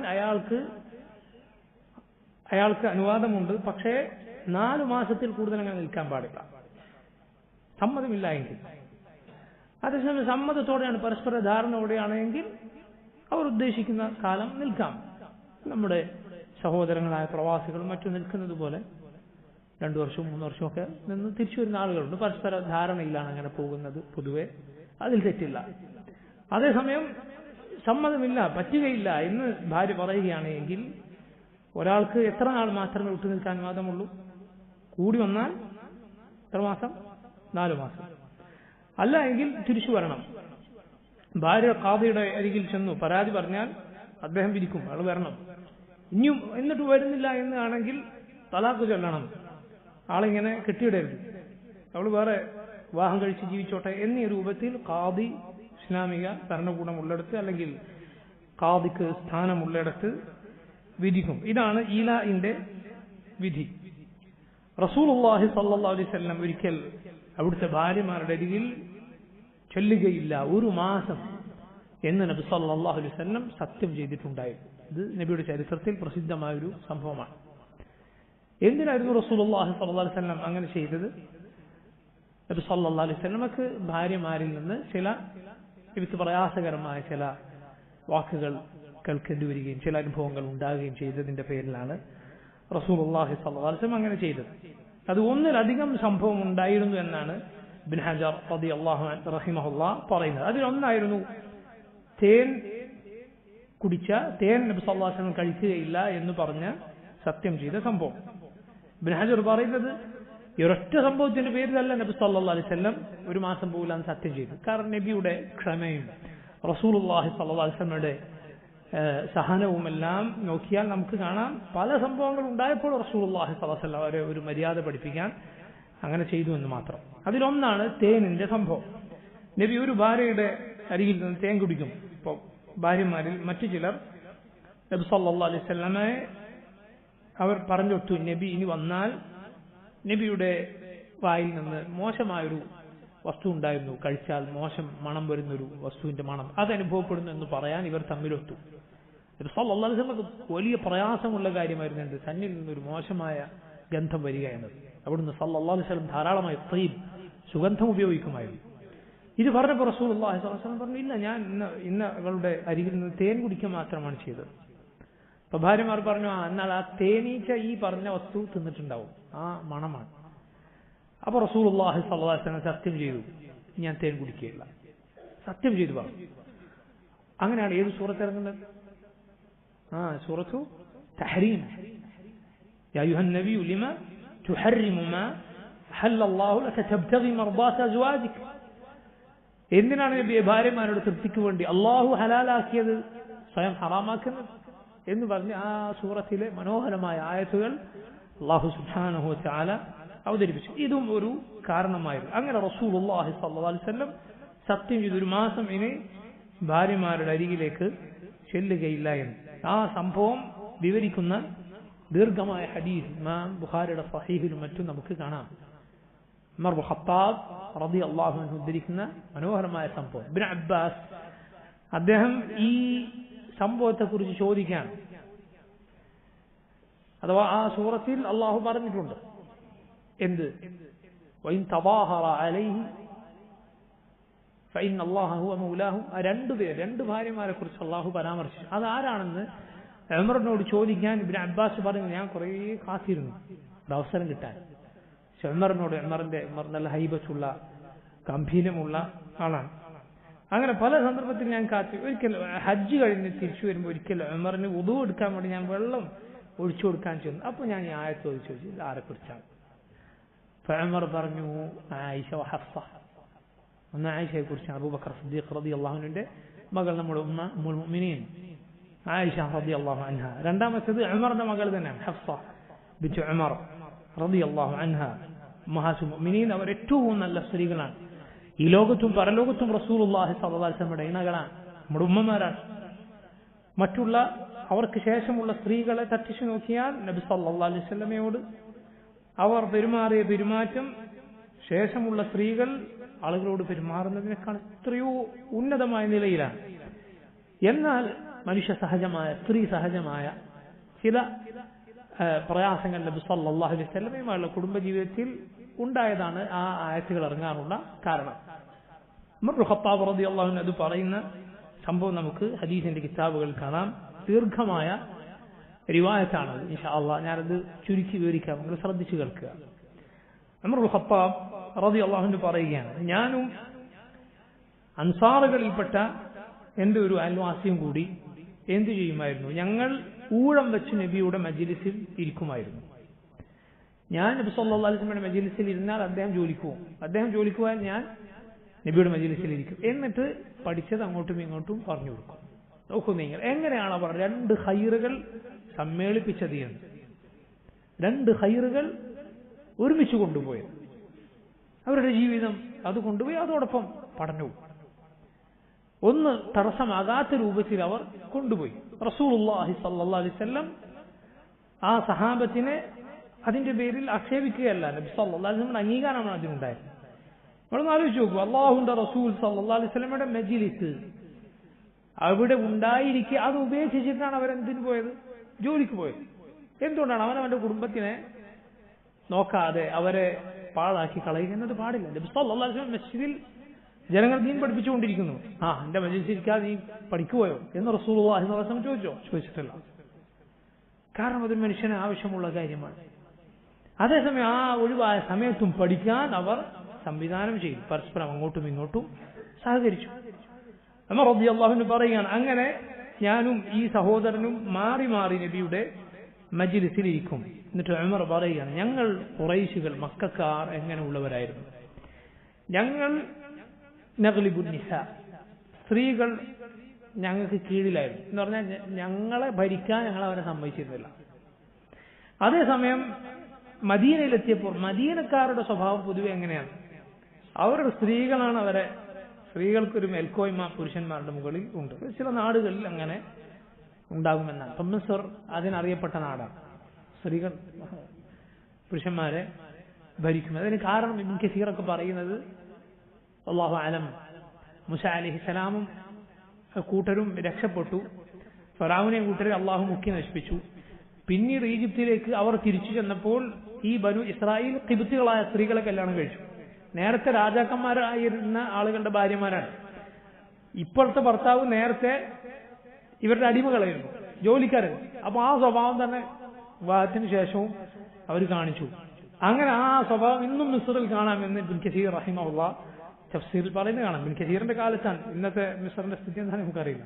അയാൾക്ക് അനുവാദമുണ്ട്. പക്ഷേ 4 മാസത്തിൽ കൂടുതൽ അങ്ങനെ നിൽക്കാൻ പാടില്ല, സമ്മതമില്ല എങ്കിൽ. അതേസമയം സമ്മതത്തോടെയാണ്, പരസ്പര ധാരണയോടെയാണെങ്കിൽ അവർ ഉദ്ദേശിക്കുന്ന കാലം നിൽക്കാം. നമ്മുടെ സഹോദരങ്ങളായ പ്രവാസികളും മറ്റും നിൽക്കുന്നത് പോലെ 2 വർഷവും 3 വർഷവും ഒക്കെ നിന്ന് തിരിച്ചു വരുന്ന ആളുകളുണ്ട്. പരസ്പര ധാരണയിലാണ് അങ്ങനെ പോകുന്നത്. പൊതുവെ അതിൽ തെറ്റില്ല. അതേസമയം സമ്മതമില്ല, പറ്റുകയില്ല എന്ന് ഭാര്യ പറയുകയാണെങ്കിൽ ഒരാൾക്ക് എത്ര നാൾ മാത്രമേ വിട്ടു നിൽക്കാൻ അനുവാദമുള്ളൂ? കൂടി വന്നാൽ എത്ര മാസം? 4 മാസം. അല്ല എങ്കിൽ തിരിച്ചു വരണം. ഭാര്യ ഖാദിയുടെ അരികിൽ ചെന്നു പരാതി പറഞ്ഞാൽ അദ്ദേഹം വിധിക്കും, അയാൾ വരണം. ഇനിയും എന്നിട്ട് വരുന്നില്ല എന്നാണെങ്കിൽ തലാഖ് ചൊല്ലണം, ആളിങ്ങനെ കെട്ടിയിടരുത്, അവൾ വേറെ വിവാഹം കഴിച്ച് ജീവിച്ചോട്ടെ എന്നീ രൂപത്തിൽ ഖാദി ഇസ്ലാമിക ഭരണകൂടമുള്ളിടത്ത് അല്ലെങ്കിൽ ഖാദിക്ക് സ്ഥാനമുള്ളിടത്ത് വിധിക്കും. ഇതാണ് ഈലാഇന്റെ വിധി. റസൂലുള്ളാഹി സ്വല്ലല്ലാഹു അലൈഹി വസല്ലം ഒരിക്കൽ അവിടുത്തെ ഭാര്യമാരുടെ അരികിൽ ചൊല്ലുകയില്ല 1 മാസം എന്ന് നബി സല്ലല്ലാഹു അലൈഹി വസല്ലം സത്യം ചെയ്തിട്ടുണ്ടായിരുന്നു. ഇത് നബിയുടെ ചരിത്രത്തിൽ പ്രസിദ്ധമായൊരു സംഭവമാണ്. എന്തിനായിരുന്നു റസൂലുള്ളാഹി സ്വല്ലല്ലാഹു അലൈഹി വസല്ലം അങ്ങനെ ചെയ്തത്? നബി സല്ലല്ലാഹു അലൈഹി വസല്ലമക്ക് ഭാര്യമാരിൽ നിന്ന് ചില ഇവർക്ക് പ്രയാസകരമായ ചില വാക്കുകൾ കേൾക്കേണ്ടി വരികയും ചില അനുഭവങ്ങൾ ഉണ്ടാകുകയും ചെയ്തതിന്റെ പേരിലാണ് റസൂലുള്ളാഹി സ്വല്ലല്ലാഹു അലൈഹി വസല്ലം അങ്ങനെ ചെയ്തത്. അത് ഒന്നിലധികം സംഭവം ഉണ്ടായിരുന്നു എന്നാണ് ഇബ്നു ഹജർ റളിയല്ലാഹു അൻഹു റഹിമഹുല്ലാഹ് പറയുന്നത്. അതിലൊന്നായിരുന്നു തേൻ നബി സല്ലല്ലാഹു അലൈഹി വസല്ലം കഴിക്കുകയില്ല എന്ന് പറഞ്ഞ സത്യം ചെയ്ത സംഭവം. ഇബ്നു ഹജർ പറയുന്നത് ഈ ഒരൊറ്റ സംഭവത്തിന്റെ പേരിലല്ല നബി സല്ലല്ലാഹു അലൈഹി വസല്ലം 1 മാസം പോലും സത്യം ചെയ്തു. കാരണം നബിയുടെ ക്ഷമയും റസൂലുള്ളാഹി സ്വല്ലല്ലാഹു അലൈഹി വസല്ലമയുടെ സഹനവുമെല്ലാം നോക്കിയാൽ നമുക്ക് കാണാം പല സംഭവങ്ങൾ ഉണ്ടായപ്പോൾ റസൂലുള്ളാഹി സ്വല്ലല്ലാഹു അലൈഹി വസല്ലം അവരെ ഒരു മര്യാദ പഠിപ്പിക്കാൻ അങ്ങനെ ചെയ്തു എന്ന് മാത്രം. അതിലൊന്നാണ് തേനിന്റെ സംഭവം. നബി ഒരു ഭാര്യയുടെ അരികിൽ നിന്ന് തേൻ കുടിക്കും. ഇപ്പോൾ ഭാര്യമാരിൽ മറ്റു ചിലർ നബി സല്ലല്ലാഹു അലൈഹി വസല്ലമയെ അവർ പറഞ്ഞൊട്ടു, നബി ഇനി വന്നാൽ നബിയുടെ വായിൽ നിന്ന് മോശമായൊരു വസ്തു ഉണ്ടായിരുന്നു, കഴിച്ചാൽ മോശം മണം വരുന്നൊരു വസ്തുവിന്റെ മണം അതനുഭവപ്പെടുന്നു എന്ന് പറയാൻ ഇവർ തമ്മിലൊത്തു. നബി സല്ലല്ലാഹു അലൈഹി വസല്ലം വലിയ പ്രയാസമുള്ള കാര്യമായിരുന്നു തന്നിൽ നിന്നൊരു മോശമായ ഗന്ധം വരിക എന്നത്. അവിടുന്ന് സല്ലല്ലാഹു അലൈഹി വസല്ലം ധാരാളമായി തയ്യിബ് സുഗന്ധം ഉപയോഗിക്കുമായിരുന്നു. ഇത് പറഞ്ഞപ്പോൾ റസൂലുള്ളാഹി സ്വല്ലല്ലാഹു അലൈഹി വസല്ലം പറഞ്ഞു, ഇല്ല, ഞാൻ ഇന്നവളുടെ അരികിൽ നിന്ന് തേൻ കുടിക്കുക മാത്രമാണ് ചെയ്തത്. അപ്പൊ ഭാര്യമാർ പറഞ്ഞു, എന്നാൽ ആ തേനീച്ച ഈ പറഞ്ഞ വസ്തു തിന്നിട്ടുണ്ടാവും, ആ മണമാണ്. അപ്പൊ റസൂലുള്ളാഹി സ്വല്ലല്ലാഹു അലൈഹി വസല്ലം സത്യം ചെയ്തു, ഞാൻ തേൻ കുടിക്കുകയില്ല, സത്യം ചെയ്തു പറഞ്ഞു. അങ്ങനെയാണ് ഏത് സൂറത്ത് ഇറങ്ങുന്നത്? സൂറത്തു തഹ്രീം. യാ അയ്യുഹൻ നബിയ്യു ലിമ തുഹർരിമു മാ ഹല്ലല്ലാഹു ലക തബ്തഗി മർദാത അസ്വാജിക. എന്തിനാണ് നബി ഭാര്യമാരുടെ തൃപ്തിക്ക് വേണ്ടി അള്ളാഹു ഹലാലാക്കിയത് സ്വയം ഹറാമാക്കുന്നത് എന്ന് പറഞ്ഞ് ആ സൂറത്തിലെ മനോഹരമായ ആയത്തുകൾ അല്ലാഹു സുബ്ഹാനഹു വ തആല അവതരിപ്പിച്ചു. ഇതും ഒരു കാരണമായിരുന്നു. അങ്ങനെ റസൂലുള്ളാഹി സ്വല്ലല്ലാഹു അലൈഹി വസല്ലം സത്യം ചെയ്ത് 1 മാസം ഇനി ഭാര്യമാരുടെ അരികിലേക്ക് ചെല്ലുകയില്ല എന്ന്. ആ സംഭവം വിവരിക്കുന്ന ദീർഘമായ ഹദീസ് ഇമാം ബുഖാരിയുടെ സ്വഹീഹിലും മറ്റും നമുക്ക് കാണാം. ഉമർ ഇബ്നു ഖത്താബ് റളിയല്ലാഹു അൻഹു ഉദ്ധരിക്കുന്ന മനോഹരമായ സംഭവം. ഇബ്നു അബ്ബാസ് അദ്ദേഹം ഈ സംഭവത്തെക്കുറിച്ച് ചോദിക്കാൻ, അഥവാ ആ സൂറത്തിൽ അള്ളാഹു പറഞ്ഞിട്ടുണ്ട് എന്ത്, വഇൻ തദാഹറ അലൈഹി ഫഇന്ന അല്ലാഹ ഹുവ മൗലാഹു. ആ രണ്ട് ഭാര്യമാരെ കുറിച്ച് അള്ളാഹു പരാമർശിച്ചു. അതാരാണെന്ന് ഉമറിനോട് ചോദിക്കാൻ ഇബ്നു അബ്ബാസ് പറഞ്ഞു, ഞാൻ കുറേ കാത്തിരുന്നു ഒരു അവസരം കിട്ടാൻ. പക്ഷെ ഉമർ നല്ല ഹൈബത്തുള്ള ഗംഭീരമുള്ള ആളാണ്. അങ്ങനെ പല സന്ദർഭത്തിൽ ഞാൻ കാത്തി. ഒരിക്കൽ ഹജ്ജ് കഴിഞ്ഞ് തിരിച്ചു വരുമ്പോൾ ഒരിക്കൽ ഉമറിന് വുദൂ എടുക്കാൻ വേണ്ടി ഞാൻ വെള്ളം ഒഴിച്ചു കൊടുക്കാൻ ചെന്നു. അപ്പൊ ഞാൻ ഈ ആയത്ത് ചോദിച്ചു, ഇത് ആരെക്കുറിച്ചാണ്? ഉമർ പറഞ്ഞു, ആയിഷ ഹഫ്സ. ഒന്ന് ആയിഷയെ കുറിച്ചാണ്, അബൂബക്കർ സിദ്ദീഖ് റളിയല്ലാഹു അൻഹുവിന്റെ മകൾ, നമ്മുടെ ഉമ്മുൽ മുഅ്മിനീൻ ആയിഷ റളിയല്ലാഹു അൻഹ. രണ്ടാമത്തേത് ഉമറിന്റെ മകൾ തന്നെയാണ്, ഹഫ്സ ബിൻത് ഉമർ റളിയല്ലാഹു അൻഹ, ഉമ്മഹാത്തുൽ മുഅ്മിനീൻ. അവർ ഏറ്റവും നല്ല സ്ത്രീകളാണ്. ഈ ലോകത്തും പരലോകത്തും റസൂലുള്ളാഹി സ്വല്ലല്ലാഹു അലൈഹി വസല്ലമയുടെ ഇണകളാണ്, നമ്മുടെ ഉമ്മമാരാണ്. മറ്റുള്ള അവർക്ക് ശേഷമുള്ള സ്ത്രീകളെ തട്ടിച്ചു നോക്കിയാൽ നബി സല്ലല്ലാഹു അലൈഹി വസല്ലമയോട് അവർ പെരുമാറിയ പെരുമാറ്റം ശേഷമുള്ള സ്ത്രീകൾ ആളുകളോട് പെരുമാറുന്നതിനേക്കാൾ എത്രയോ ഉന്നതമായ നിലയിലാണ്. എന്നാൽ മനുഷ്യ സഹജമായ സ്ത്രീ സഹജമായ ചില പ്രയാസങ്ങൾ നബി സല്ലല്ലാഹു അലൈഹി വസല്ലമയുമായുള്ള കുടുംബജീവിതത്തിൽ ഉണ്ടായതാണ് ആ ആയത്തുകൾ ഇറങ്ങാനുള്ള കാരണം. ഉമർ ഇബ്നു ഖത്താബ് റളിയല്ലാഹു അൻഹു അത് പറയുന്ന സംഭവം നമുക്ക് ഹദീസിന്റെ കിതാബുകൾ കാണാം. ദീർഘമായ റിവായത്താണ്. ഇൻഷാ അല്ലാഹ് ഞാനത് ചുരുക്കി വിവരിക്കാം, നിങ്ങൾ ശ്രദ്ധിച്ചു കേൾക്കുക. ഉമർ ഇബ്നു ഖത്താബ് റളിയല്ലാഹു അൻഹു പറയുകയാണ്, ഞാനും അൻസാറുകളിൽപ്പെട്ട എൻ്റെ ഒരു അയൽവാസിയും കൂടി എന്തു ചെയ്യുമായിരുന്നു, ഞങ്ങൾ ഊഴം വെച്ച് നബിയുടെ മജ്ലിസിൽ ഇരിക്കുമായിരുന്നു. ഞാൻ നബി സല്ലല്ലാഹു അലൈഹി വസല്ലമയുടെ മജ്ലിസിൽ ഇരുന്നാൽ അദ്ദേഹം ജോലിക്ക് പോകും, അദ്ദേഹം ജോലിക്ക് പോയാൽ ഞാൻ നബിയുടെ മജ്ലിസിൽ ഇരിക്കും. എന്നിട്ട് പഠിച്ചത് അങ്ങോട്ടും ഇങ്ങോട്ടും പറഞ്ഞു കൊടുക്കും. നോക്കൂ നിങ്ങൾ, എങ്ങനെയാണ് അവർ രണ്ട് ഖൈറുകൾ സമ്മേളിപ്പിച്ചത് എന്ന്, രണ്ട് ഖൈറുകൾ ഒരുമിച്ച് കൊണ്ടുപോയത്. അവരുടെ ജീവിതം അത് കൊണ്ടുപോയി, അതോടൊപ്പം പഠനവും ഒന്ന് തടസ്സമാകാത്ത രൂപത്തിൽ അവർ കൊണ്ടുപോയി. റസൂലുള്ളാഹി സ്വല്ലല്ലാഹു അലൈഹി വസല്ലം ആ സഹാബത്തിനെ അതിന്റെ പേരിൽ ആക്ഷേപിക്കുകയല്ല, നബി സല്ലല്ലാഹു അലൈഹി വസല്ലം അംഗീകാരമാണ് അതിനുണ്ടായത്. നമ്മളൊന്ന് ആലോചിച്ച് നോക്കൂ, അള്ളാഹുവിന്റെ റസൂൽ സല്ലല്ലാഹു അലൈഹി വസല്ലമയുടെ മജ്ലിസ് അവിടെ ഉണ്ടായിരിക്കെ അത് ഉപേക്ഷിച്ചിട്ടാണ് അവരെന്തിനു പോയത്, ജോലിക്ക് പോയത്. എന്തുകൊണ്ടാണ്? അവനവന്റെ കുടുംബത്തിനെ നോക്കാതെ അവരെ പാഴാക്കി കളയുക എന്നത് പാടില്ല. നബി സല്ലല്ലാഹു അലൈഹി വസല്ലം മസ്ജിദിൽ ജനങ്ങൾ ദീൻ പഠിപ്പിച്ചുകൊണ്ടിരിക്കുന്നു. എന്റെ മജ്ലിസിൽ ഇരിക്കാതെ നീ പഠിക്കുപോയോ എന്ന് റസൂലുള്ളാഹി സ്വല്ലല്ലാഹു അലൈഹി വസല്ലം ചോദിച്ചിട്ടില്ല. കാരണം അതൊരു മനുഷ്യന് ആവശ്യമുള്ള കാര്യമാണ്. അതേസമയം ആ ഒഴിവായ സമയത്തും പഠിക്കാൻ അവർ സംവിധാനം ചെയ്തു, പരസ്പരം അങ്ങോട്ടും ഇങ്ങോട്ടും സഹകരിച്ചു. ഉമർ റളിയല്ലാഹു അൻഹു പറയുകയാണ്, അങ്ങനെ ഞാനും ഈ സഹോദരനും മാറി മാറി നബിയുടെ മജ്ലിസിൽ ഇരിക്കും. എന്നിട്ട് ഉമർ പറയുകയാണ്, ഞങ്ങൾ ഖുറൈശികൾ മക്കക്കാർ എങ്ങനെയുള്ളവരായിരുന്നു, ഞങ്ങൾ നഗ്ലിബുൻ നിസാ, സ്ത്രീകൾ ഞങ്ങൾക്ക് കീഴിലായിരുന്നു എന്ന് പറഞ്ഞാൽ ഞങ്ങളെ ഭരിക്കാൻ ഞങ്ങൾ അവരെ സമ്മതിച്ചിരുന്നില്ല. അതേസമയം മദീനയിലെത്തിയപ്പോൾ മദീനക്കാരുടെ സ്വഭാവം പൊതുവെ എങ്ങനെയാണ്, അവരുടെ സ്ത്രീകളാണ് സ്ത്രീകൾക്കൊരു മേൽക്കോയ്മ പുരുഷന്മാരുടെ മുകളിൽ ഉണ്ട്. ചില നാടുകളിൽ അങ്ങനെ ഉണ്ടാകുമെന്നാണ്. ഇപ്പം മിസ്ർ അതിനറിയപ്പെട്ട നാടാണ്, സ്ത്രീകൾ പുരുഷന്മാരെ ഭരിക്കും. അതിന് കാരണം ഇബ്നു കസീറൊക്കെ പറയുന്നത്, അല്ലാഹു അലം, മൂസ അലൈഹിസ്സലാമും കൂട്ടരും രക്ഷപ്പെട്ടു, ഫറഔനെയും കൂട്ടരെ അള്ളാഹു മുക്കി നശിപ്പിച്ചു. പിന്നീട് ഈജിപ്തിലേക്ക് അവർ തിരിച്ചു ചെന്നപ്പോൾ ഈ ബനു ഇസ്രായേൽ ഖിബ്തികളായ സ്ത്രീകളെ കല്യാണം കഴിച്ചു. നേരത്തെ രാജാക്കന്മാരായിരുന്ന ആളുകളുടെ ഭാര്യമാരാണ്. ഇപ്പോഴത്തെ ഭർത്താവ് നേരത്തെ ഇവരുടെ അടിമകളായിരുന്നു, ജോലിക്കാരായിരുന്നു. അപ്പൊ ആ സ്വഭാവം തന്നെ വിവാഹത്തിന് ശേഷവും അവർ കാണിച്ചു. അങ്ങനെ ആ സ്വഭാവം ഇന്നും മിസ്റിൽ കാണാമെന്ന് ഇബ്നു കസീർ റഹിമഹുല്ലാഹ് തഫ്സീറിൽ പറയുന്നത് കാണാം. ഇബ്നു കസീറിന്റെ കാലത്താണ്, ഇന്നത്തെ മിസ്റിന്റെ സ്ഥിതി എന്താണെന്ന് നമുക്കറിയില്ല,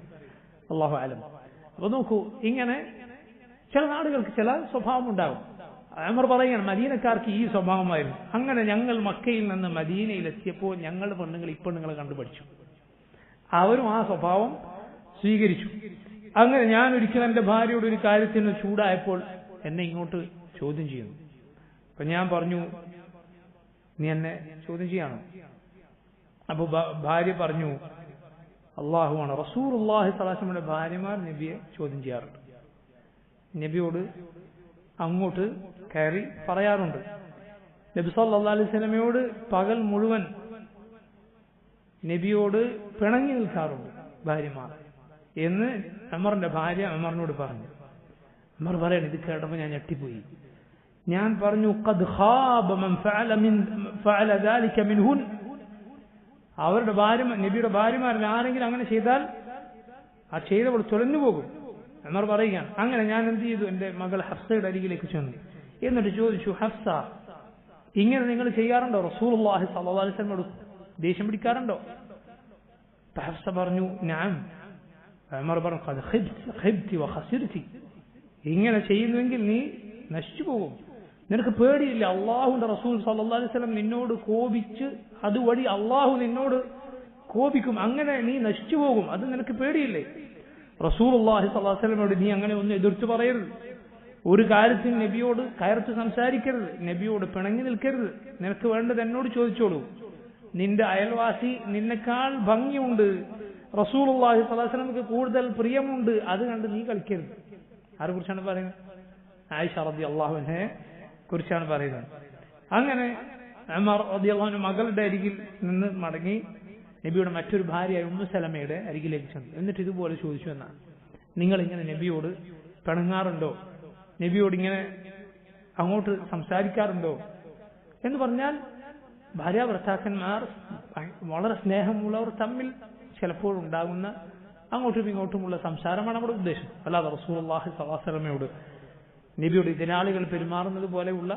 അല്ലാഹു അലം. അപ്പൊ നോക്കൂ, ഇങ്ങനെ ചില നാടുകൾക്ക് ചില സ്വഭാവം ഉണ്ടാകും. ഉമർ പറയുകയാണ്, മദീനക്കാർക്ക് ഈ സ്വഭാവമായിരുന്നു. അങ്ങനെ ഞങ്ങൾ മക്കയിൽ നിന്ന് മദീനയിലെത്തിയപ്പോൾ ഞങ്ങളുടെ പെണ്ണുങ്ങൾ ഇപ്പെണ്ണുങ്ങളെ കണ്ടുപഠിച്ചു, അവരും ആ സ്വഭാവം സ്വീകരിച്ചു. അങ്ങനെ ഞാൻ ഒരിക്കലും എന്റെ ഭാര്യയോട് ഒരു കാര്യത്തിന് ചൂടായപ്പോൾ എന്നെ ഇങ്ങോട്ട് ചോദ്യം ചെയ്യുന്നു. അപ്പൊ ഞാൻ പറഞ്ഞു, നീ എന്നെ ചോദ്യം ചെയ്യാണോ? അപ്പൊ ഭാര്യ പറഞ്ഞു, അള്ളാഹുവാണ്, റസൂലുള്ളാഹി സ്വല്ലല്ലാഹു അലൈഹി വസല്ലമയുടെ ഭാര്യമാർ നബിയെ ചോദ്യം ചെയ്യാറുണ്ട്, നബിയോട് അങ്ങോട്ട് കയറി പറയാറുണ്ട്. നബി സല്ലല്ലാഹു അലൈഹി വസല്ലമയോട് പകൽ മുഴുവൻ നബിയോട് പിണങ്ങി നിൽക്കാറുണ്ട് ഭാര്യമാർ എന്ന് ഉമറിന്റെ ഭാര്യ ഉമറിനോട് പറഞ്ഞു. ഉമർ പറയാണ്, ഇത് കേട്ടപ്പോൾ ഞാൻ ഞെട്ടിപ്പോയി. ഞാൻ പറഞ്ഞു, ഖദ് ഖാബ മൻ ഫഅല ദാലിക മിൻഹുൻ, അവരുടെ നബിയുടെ ഭാര്യമാരിൽ ആരെങ്കിലും അങ്ങനെ ചെയ്താൽ ആ ചെയ്തവൾ തുലഞ്ഞു പോകും. ഉമർ പറയുകയാണ്, അങ്ങനെ ഞാൻ എന്ത് ചെയ്തു, എന്റെ മകൾ ഹഫ്സയുടെ അരികിലേക്ക് ചെന്നു. എന്നിട്ട് ചോദിച്ചു, ഹഫ്സ, ഇങ്ങനെ നിങ്ങൾ ചെയ്യാറുണ്ടോ? റസൂലുള്ളാഹി സ്വല്ലല്ലാഹു അലൈഹി വസല്ലമയോട് ദേഷ്യം പിടിക്കാറുണ്ടോ? ഹഫ്സ പറഞ്ഞു, നഅം. ഉമർ പറഞ്ഞു, ഖദ് ഖിബ്തി വഖസിർതി, ഇങ്ങനെ ചെയ്യുന്നുവെങ്കിൽ നീ നശിച്ചു പോകും. നിനക്ക് പേടിയില്ല, അള്ളാഹുവിന്റെ റസൂൽ സല്ലല്ലാഹു അലൈഹി വസല്ലം നിന്നോട് കോപിച്ച് അതുവഴി അള്ളാഹു നിന്നോട് കോപിക്കും, അങ്ങനെ നീ നശിച്ചു പോകും, അത് നിനക്ക് പേടിയില്ലേ? റസൂലുള്ളാഹി സ്വല്ലല്ലാഹു അലൈഹി വസല്ലമയോട് നീ അങ്ങനെ ഒന്നും എതിർത്തു പറയരുത്, ഒരു കാര്യത്തിൽ നബിയോട് കയർത്ത് സംസാരിക്കരുത്, നബിയോട് പിണങ്ങി നിൽക്കരുത്, നിനക്ക് വേണ്ടത് എന്നോട് ചോദിച്ചോളൂ. നിന്റെ അയൽവാസി നിന്നെക്കാൾ ഭംഗിയുണ്ട്, റസൂലുള്ളാഹി സ്വല്ലല്ലാഹു അലൈഹി വസല്ലമക്ക് കൂടുതൽ പ്രിയമുണ്ട്, അത് കണ്ട് നീ കളിക്കരുത്. ആരെ കുറിച്ചാണ് പറയുന്നത്? ആയിഷ റളിയല്ലാഹു അൻഹയെ കുറിച്ചാണ് പറയുന്നത്. അങ്ങനെ ഉമർ റളിയല്ലാഹു അൻഹു മകളുടെ അരികിൽ നിന്ന് മടങ്ങി നബിയുടെ മറ്റൊരു ഭാര്യയായ ഉമ്മു സലമയുടെ അരികിലേക്ക് ചെന്നു. എന്നിട്ട് ഇതുപോലെ ചോദിച്ചു എന്നാണ്, നിങ്ങൾ ഇങ്ങനെ നബിയോട് പിണങ്ങാറുണ്ടോ, നബിയോട് ഇങ്ങനെ അങ്ങോട്ട് സംസാരിക്കാറുണ്ടോ എന്ന് പറഞ്ഞാൽ ഭാര്യ ഭർത്താക്കന്മാർ വളരെ സ്നേഹമുള്ളവർ തമ്മിൽ ചിലപ്പോഴുണ്ടാകുന്ന അങ്ങോട്ടും ഇങ്ങോട്ടുമുള്ള സംസാരമാണ് നമ്മുടെ ഉദ്ദേശം. അല്ലാതെ റസൂലുള്ളാഹി സ്വല്ലല്ലാഹു അലൈഹി വസല്ലമയോട് നബിയോട് എതിരാളികൾ പെരുമാറുന്നത് പോലെയുള്ള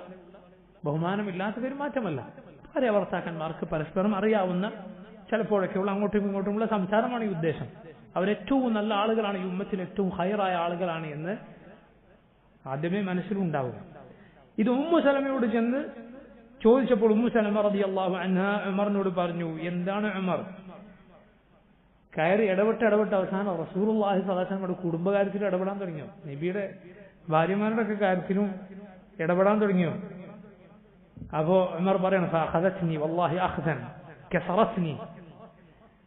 ബഹുമാനമില്ലാത്ത പെരുമാറ്റമല്ല. ഭാര്യ ഭർത്താക്കന്മാർക്ക് പരസ്പരം അറിയാവുന്ന ചിലപ്പോഴൊക്കെയുള്ള അങ്ങോട്ടും ഇങ്ങോട്ടുമുള്ള സംസാരമാണ് ഈ ഉദ്ദേശം. അവരേറ്റവും നല്ല ആളുകളാണ്, ഈ ഉമ്മത്തിൽ ഏറ്റവും ഹൈറായ ആളുകളാണ് എന്ന് ആദ്യമേ മനസ്സിലുണ്ടാവുക. ഇത് ഉമ്മു സലമയോട് ചെന്ന് ചോദിച്ചപ്പോൾ ഉമ്മു സലമ റളിയല്ലാഹു അൻഹ ഉമറിനോട് പറഞ്ഞു, എന്താണ് ഉമർ? കയറി ഇടപെട്ട് അവസാനം റസൂലുള്ളാഹി സ്വല്ലല്ലാഹു അലൈഹി വസല്ലമയുടെ കുടുംബകാര്യത്തിലും ഇടപെടാൻ തുടങ്ങിയോ? നബിയുടെ ഭാര്യമാരുടെ ഒക്കെ കാര്യത്തിലും ഇടപെടാൻ തുടങ്ങിയോ? അപ്പോ ഉമർ പറയണം, ഫഅഖദത്നി വല്ലാഹി അഖ്ദൻ കസറത്നി.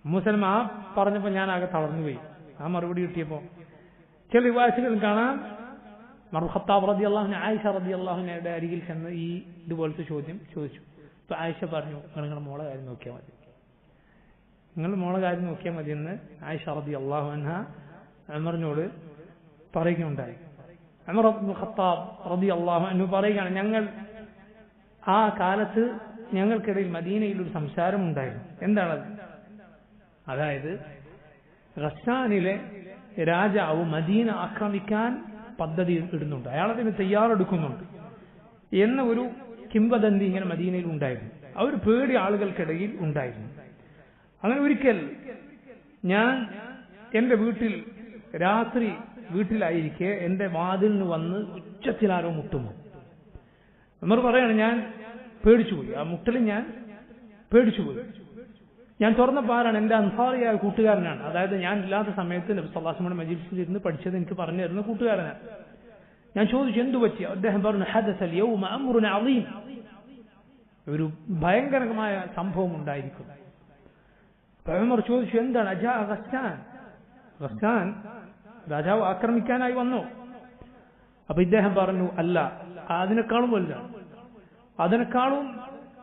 ഉമ്മു സലമ പറഞ്ഞപ്പോൾ ഞാൻ ആകെ തളർന്നുപോയി ആ മറുപടി കിട്ടിയപ്പോൾ. ചില റിവായത്തുകളിൽ കാണാം ഉമർ ഖത്താബ് റളിയല്ലാഹു അൻഹു ആയിഷ റളിയല്ലാഹു അൻഹയുടെ അരികിൽ ചെന്ന് ഈ ഇതുപോലത്തെ ചോദ്യം ചോദിച്ചു. അപ്പോൾ ആയിഷ പറഞ്ഞു, നിങ്ങളുടെ മോളെ കാര്യം നോക്കിയാൽ മതി, നിങ്ങൾ മോളെ കാര്യം നോക്കിയാൽ മതി എന്ന് ആയിഷ റളിയല്ലാഹു അൻഹ ഉമറിനോട് പറയുകയുണ്ടായി. ഉമർ ഇബ്നുൽ ഖത്താബ് റളിയല്ലാഹു അൻഹു പറയുകയാണ്, ഞങ്ങൾ ആ കാലത്ത് ഞങ്ങൾക്കിടയിൽ മദീനയിൽ ഒരു സംസാരം ഉണ്ടായിരുന്നു. എന്താണത്? അതായത് ഗസ്സാനിലെ രാജാവ് മദീന ആക്രമിക്കാൻ പദ്ധതി ഇടുന്നുണ്ട്, അയാളതിന് തയ്യാറെടുക്കുന്നുണ്ട് എന്ന ഒരു കിംവദന്തി ഇങ്ങനെ മദീനയിൽ ഉണ്ടായിരുന്നു. ആ ഒരു പേടി ആളുകൾക്കിടയിൽ ഉണ്ടായിരുന്നു. അങ്ങനെ ഒരിക്കൽ ഞാൻ എന്റെ രാത്രി വീട്ടിലായിരിക്കെ എന്റെ വാതിലിന് വന്ന് ഉച്ചത്തിലാരോ മുട്ടുന്നു. ഉമർ പറയാണ്, ഞാൻ പേടിച്ചുപോയി, ആ മുട്ടലിൽ ഞാൻ പേടിച്ചുപോയി. ഞാൻ തുറന്നപ്പോൾ ആരാണ്? എന്റെ അൻസാറിയായ കൂട്ടുകാരനാണ്. അതായത് ഞാൻ ഇല്ലാത്ത സമയത്ത് നബി സല്ലല്ലാഹു അലൈഹി വസല്ലം മജ്ലിസിൽ ഇരുന്ന് പഠിച്ചത് എനിക്ക് പറഞ്ഞു തരുന്ന കൂട്ടുകാരനാണ്. ഞാൻ ചോദിച്ചു, എന്തു പറ്റി? അദ്ദേഹം പറഞ്ഞു, ഹദസൽ യൗമ അംറുൻ അളീം, ഒരു ഭയങ്കരമായ സംഭവം ഉണ്ടായിരിക്കും. ഉമർ ചോദിച്ചു, എന്താണ്? അജാ ഗസ്സാൻ രാജാവ് ആക്രമിക്കാനായി വന്നു. അപ്പൊ ഇദ്ദേഹം പറഞ്ഞു, അല്ല, അതിനേക്കാളും വലുതാണ്, അതിനേക്കാളും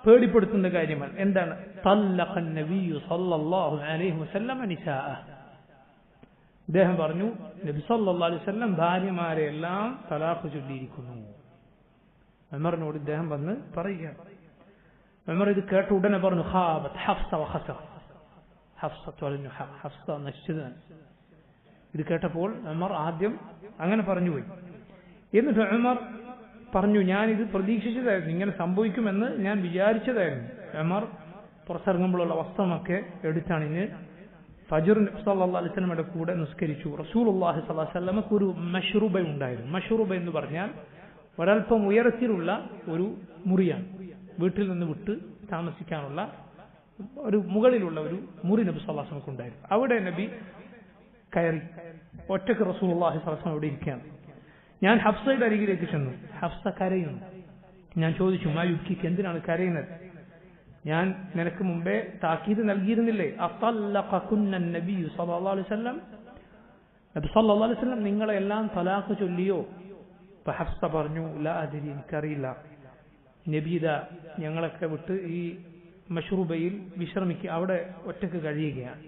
പേടിപ്പെടുത്തുന്ന കാര്യമാണ്. എന്താണ്? തല്ലഖൻ നബിയ്യു സല്ലല്ലാഹു അലൈഹി വസല്ലം നിസാഅ. ഇദ്ദേഹം പറഞ്ഞു, നബി സല്ലല്ലാഹു അലൈഹി വസല്ലം ഭാര്യമാരെ എല്ലാം തലാഖ് ചൊല്ലിയിരിക്കുന്നു. ഉമറിനോട് ഇദ്ദേഹം വന്ന് പറയുകയാണ്. ഉമർ ഇത് കേട്ട ഉടനെ പറഞ്ഞു, ഖാബത് ഹഫ്സ വഖസറ. ഹഫ്സ നശിച്ചതാണ്. ഇത് കേട്ടപ്പോൾ ഉമർ ആദ്യം അങ്ങനെ പറഞ്ഞുപോയി. എന്നിട്ട് ഉമർ പറഞ്ഞു, ഞാനിത് പ്രതീക്ഷിച്ചതായിരുന്നു, ഇങ്ങനെ സംഭവിക്കുമെന്ന് ഞാൻ വിചാരിച്ചതായിരുന്നു. ഉമർ പുറത്തിറങ്ങുമ്പോഴുള്ള വസ്ത്രമൊക്കെ എടുത്തണിഞ്ഞ് ഫജ്ർ സല്ലല്ലാഹു അലൈഹി വസല്ലമയുടെ കൂടെ നിസ്കരിച്ചു. റസൂലുള്ളാഹി സ്വല്ലല്ലാഹു അലൈഹി വസല്ലമക്ക് ഒരു മശ്റൂബ ഉണ്ടായിരുന്നു. മശ്റൂബ എന്ന് പറഞ്ഞാൽ ഒരൽപ്പം ഉയരത്തിലുള്ള ഒരു മുറിയാണ്, വീട്ടിൽ നിന്ന് വിട്ട് താമസിക്കാനുള്ള ഒരു മുകളിലുള്ള ഒരു മുറി നബി സല്ലല്ലാഹു അലൈഹി വസല്ലമക്ക് ഉണ്ടായിരുന്നു. അവിടെ നബി കയറി ഒറ്റക്ക് റസൂലുള്ളാഹി സ്വല്ലല്ലാഹു അലൈഹി വസല്ലം അവിടെ ഇരിക്കുകയാണ്. ഞാൻ ഹഫ്സയുടെ അരികിലേക്ക് ചെന്നു. ഹഫ്സ കരയുന്നു. ഞാൻ ചോദിച്ചു, മാ യുബ്കിക്ക്, എന്തിനാണ് കരയുന്നത്? ഞാൻ നിനക്ക് മുമ്പേ താക്കീത് നൽകിയിരുന്നില്ലേ? അത്തല്ലഖകുന്ന നബിയ്യു സല്ലല്ലാഹു അലൈഹി വസല്ലം, നബി സല്ലല്ലാഹു അലൈഹി വസല്ലം നിങ്ങളെ എല്ലാം തലാഖ് ചൊല്ലിയോ? അപ്പോൾ ഹഫ്സ പറഞ്ഞു, ലാ അദ്രി, എനിക്കറിയില്ല. നബിദ ഞങ്ങളൊക്കെ വിട്ട് ഈ മശ്റൂബയിൽ വിശ്രമിക്കുക, അവിടെ ഒറ്റക്ക് കഴിയുകയാണ്.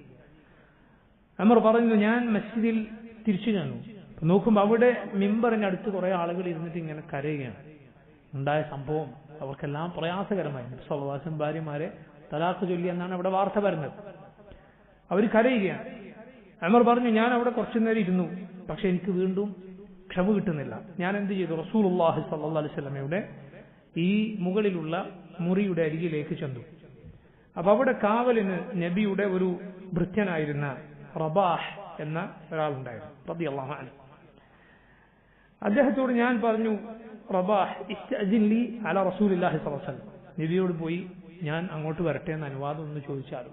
ഉമർ പറഞ്ഞു, ഞാൻ മസ്ജിദിൽ തിരിച്ചു ചെന്നു. നോക്കുമ്പോൾ അവിടെ മിമ്പറിന് അടുത്ത് കുറെ ആളുകൾ ഇരുന്നിട്ട് ഇങ്ങനെ കരയുകയാണ്. ഉണ്ടായ സംഭവം അവർക്കെല്ലാം പ്രയാസകരമായി. നബി സല്ലല്ലാഹു അലൈഹി വസല്ലം ഭാര്യമാരെ തലാഖ് ചൊല്ലി എന്നാണ് അവിടെ വാർത്ത വരുന്നത്. അവർ കരയുകയാണ്. ഉമർ പറഞ്ഞു, ഞാൻ അവിടെ കുറച്ചു നേരം ഇരുന്നു, പക്ഷെ എനിക്ക് വീണ്ടും ക്ഷമ കിട്ടുന്നില്ല. ഞാൻ എന്ത് ചെയ്തു? റസൂലുള്ളാഹി സ്വല്ലല്ലാഹു അലൈഹി വസല്ലമയുടെ ഈ മുകളിലുള്ള മുറിയുടെ അരികിലേക്ക് ചെന്നു. അപ്പൊ അവിടെ കാവലിന് നബിയുടെ ഒരു ഭൃത്യനായിരുന്ന റബാഹ് എന്ന ഒരാളുണ്ടായിരുന്നു റളിയല്ലാഹു അൻഹു. അദ്ദേഹത്തോട് ഞാൻ പറഞ്ഞു, റബാഹ് ഇസ്തഅ്ദിൻ ലി അലാ റസൂലില്ലാഹി സ്വല്ലല്ലാഹു അലൈഹി വസല്ലം, നബിയോട് പോയി ഞാൻ അങ്ങോട്ട് വരട്ടെ എന്ന് അനുവാദം ഒന്ന് ചോദിച്ചാലോ?